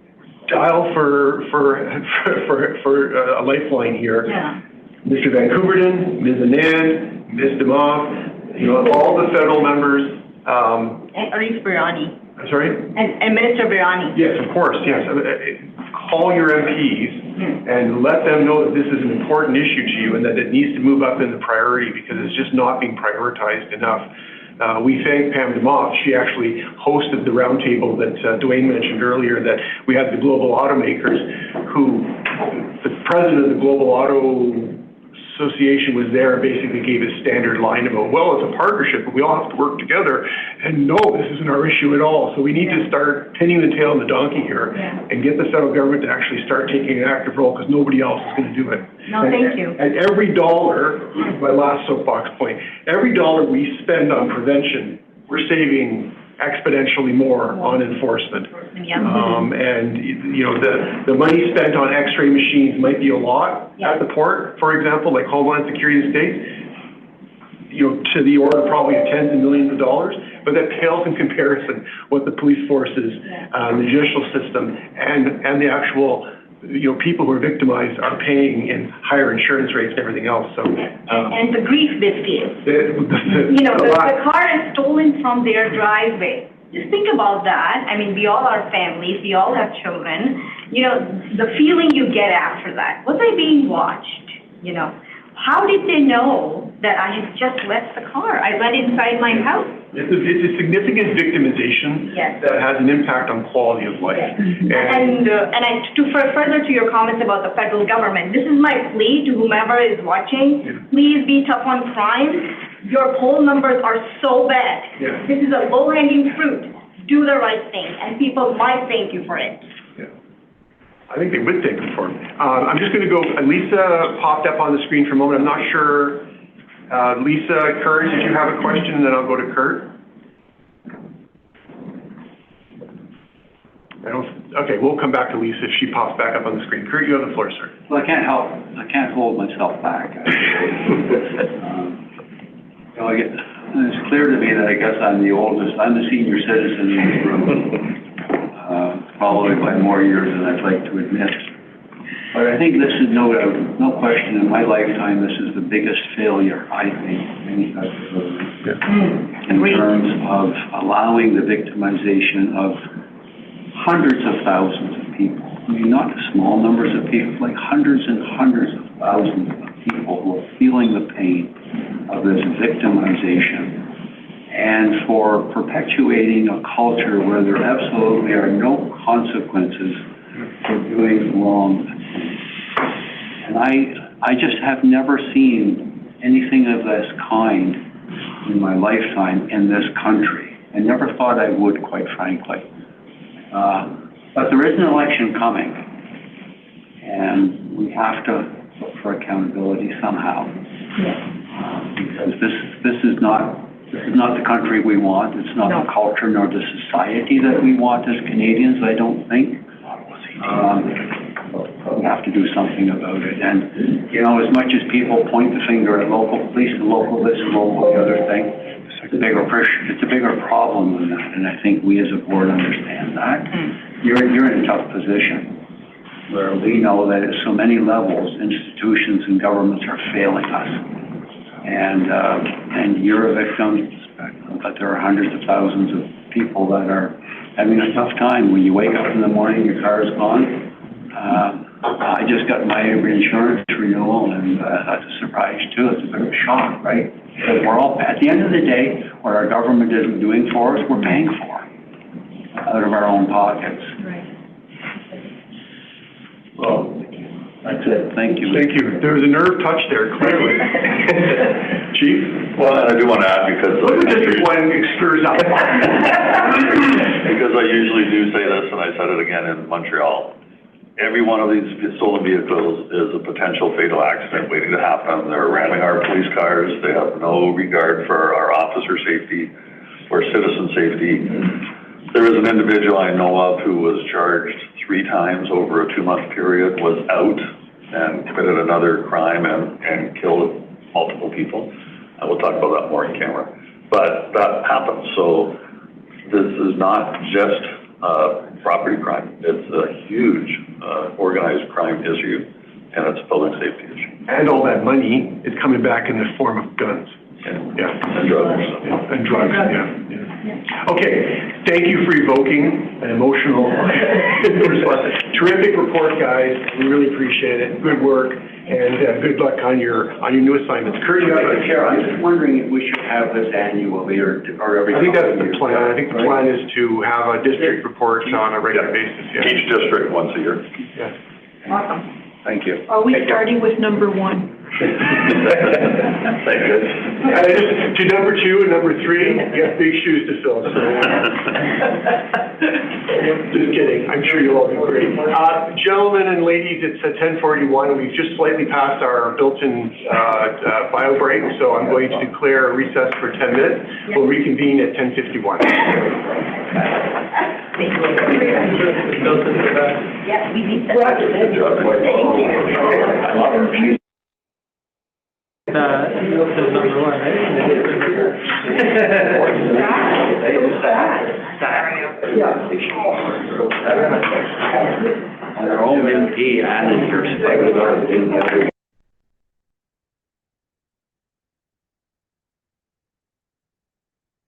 dial for a lifeline here. Yeah. Mr. Vancouverton, Ms. Anand, Ms. DeMoss, all the federal members. And Arif Biryani. Sorry? And Minister Biryani. Yes, of course, yes. Call your MPs and let them know that this is an important issue to you and that it needs to move up in the priority, because it's just not being prioritized enough. We thank Pam DeMoss. She actually hosted the roundtable that Dwayne mentioned earlier, that we had the global automakers who, the president of the Global Auto Association was there and basically gave his standard line about, well, it's a partnership, but we all have to work together. And no, this isn't our issue at all. So we need to start pinning the tail on the donkey here and get the federal government to actually start taking an active role, because nobody else is going to do it. No, thank you. And every dollar, my last soapbox point, every dollar we spend on prevention, we're saving exponentially more on enforcement. And the money spent on X-ray machines might be a lot at the port, for example, like Homeland Security and State, to the order probably of tens of millions of dollars, but that pales in comparison what the police forces, the judicial system, and the actual people who are victimized are paying in higher insurance rates and everything else, so. And the grief they feel. The car is stolen from their driveway. Just think about that. I mean, we all are families, we all have children. The feeling you get after that. Was I being watched? How did they know that I had just left the car? I went inside my house. It's a significant victimization that has an impact on quality of life. Further to your comments about the federal government, this is my plea to whomever is watching. Please be tough on crime. Your poll numbers are so bad. This is a low-hanging fruit. Do the right thing, and people might thank you for it. I think they would thank you for it. I'm just going to go, Lisa popped up on the screen for a moment. I'm not sure, Lisa, Kurt, did you have a question? And then I'll go to Kurt. Okay, we'll come back to Lisa if she pops back up on the screen. Kurt, you have the floor, sir. Well, I can't hold myself back. It's clear to me that I guess I'm the senior citizen in this room. Probably by more years than I'd like to admit. But I think this is no question in my lifetime, this is the biggest failure, I think, in terms of allowing the victimization of hundreds of thousands of people. I mean, not small numbers of people, like hundreds and hundreds of thousands of people who are feeling the pain of this victimization. And for perpetuating a culture where there absolutely are no consequences for doing wrong. And I just have never seen anything of this kind in my lifetime in this country. I never thought I would, quite frankly. But there is an election coming, and we have to look for accountability somehow. Because this is not the country we want. It's not the culture nor the society that we want as Canadians, I don't think. But we have to do something about it. And, as much as people point the finger at local police and local this and local the other thing, it's a bigger problem than that. And I think we as a board understand that. You're in a tough position where we know that at so many levels, institutions and governments are failing us. And you're a victim, but there are hundreds of thousands of people that are having a tough time. When you wake up in the morning, your car is gone. I just got my insurance renewal, and that's a surprise too. It's a bit of a shock, right? Because we're all, at the end of the day, what our government isn't doing for us, we're paying for out of our own pockets. Right. Well, that's it. Thank you. Thank you. There was a nerve touch there, clearly. Chief? Well, and I do want to add because District 1 stirs up. Because I usually do say this, and I said it again in Montreal. Every one of these stolen vehicles is a potential fatal accident waiting to happen. They're ramming our police cars. They have no regard for our officer safety or citizen safety. There is an individual I know of who was charged 3 times over a 2-month period, was out and committed another crime and killed multiple people. I will talk about that more in camera. But that happens. So this is not just property crime. It's a huge organized crime issue, and it's a public safety issue. And all that money is coming back in the form of guns. And drugs. And drugs, Okay, thank you for evoking an emotional response. Terrific report, guys. We really appreciate it. Good work, and good luck on your new assignments. Kurt, you have Chair, I'm just wondering if we should have this annually or every. I think that's the plan. I think the plan is to have a district report on a regular basis. Each district once a year. Yes. Awesome. Thank you. Are we starting with number 1? Thank you. To number 2 and number 3, you have big shoes to fill, so. Just kidding, I'm sure you'll all be great. Gentlemen and ladies, it's 10:41, we've just slightly passed our built-in bio break, so I'm going to declare a recess for 10 minutes. We'll reconvene at 10:51. Thank you. Yeah, we need that. Thank you. Milton's number 1, right? Yeah. our own MP added your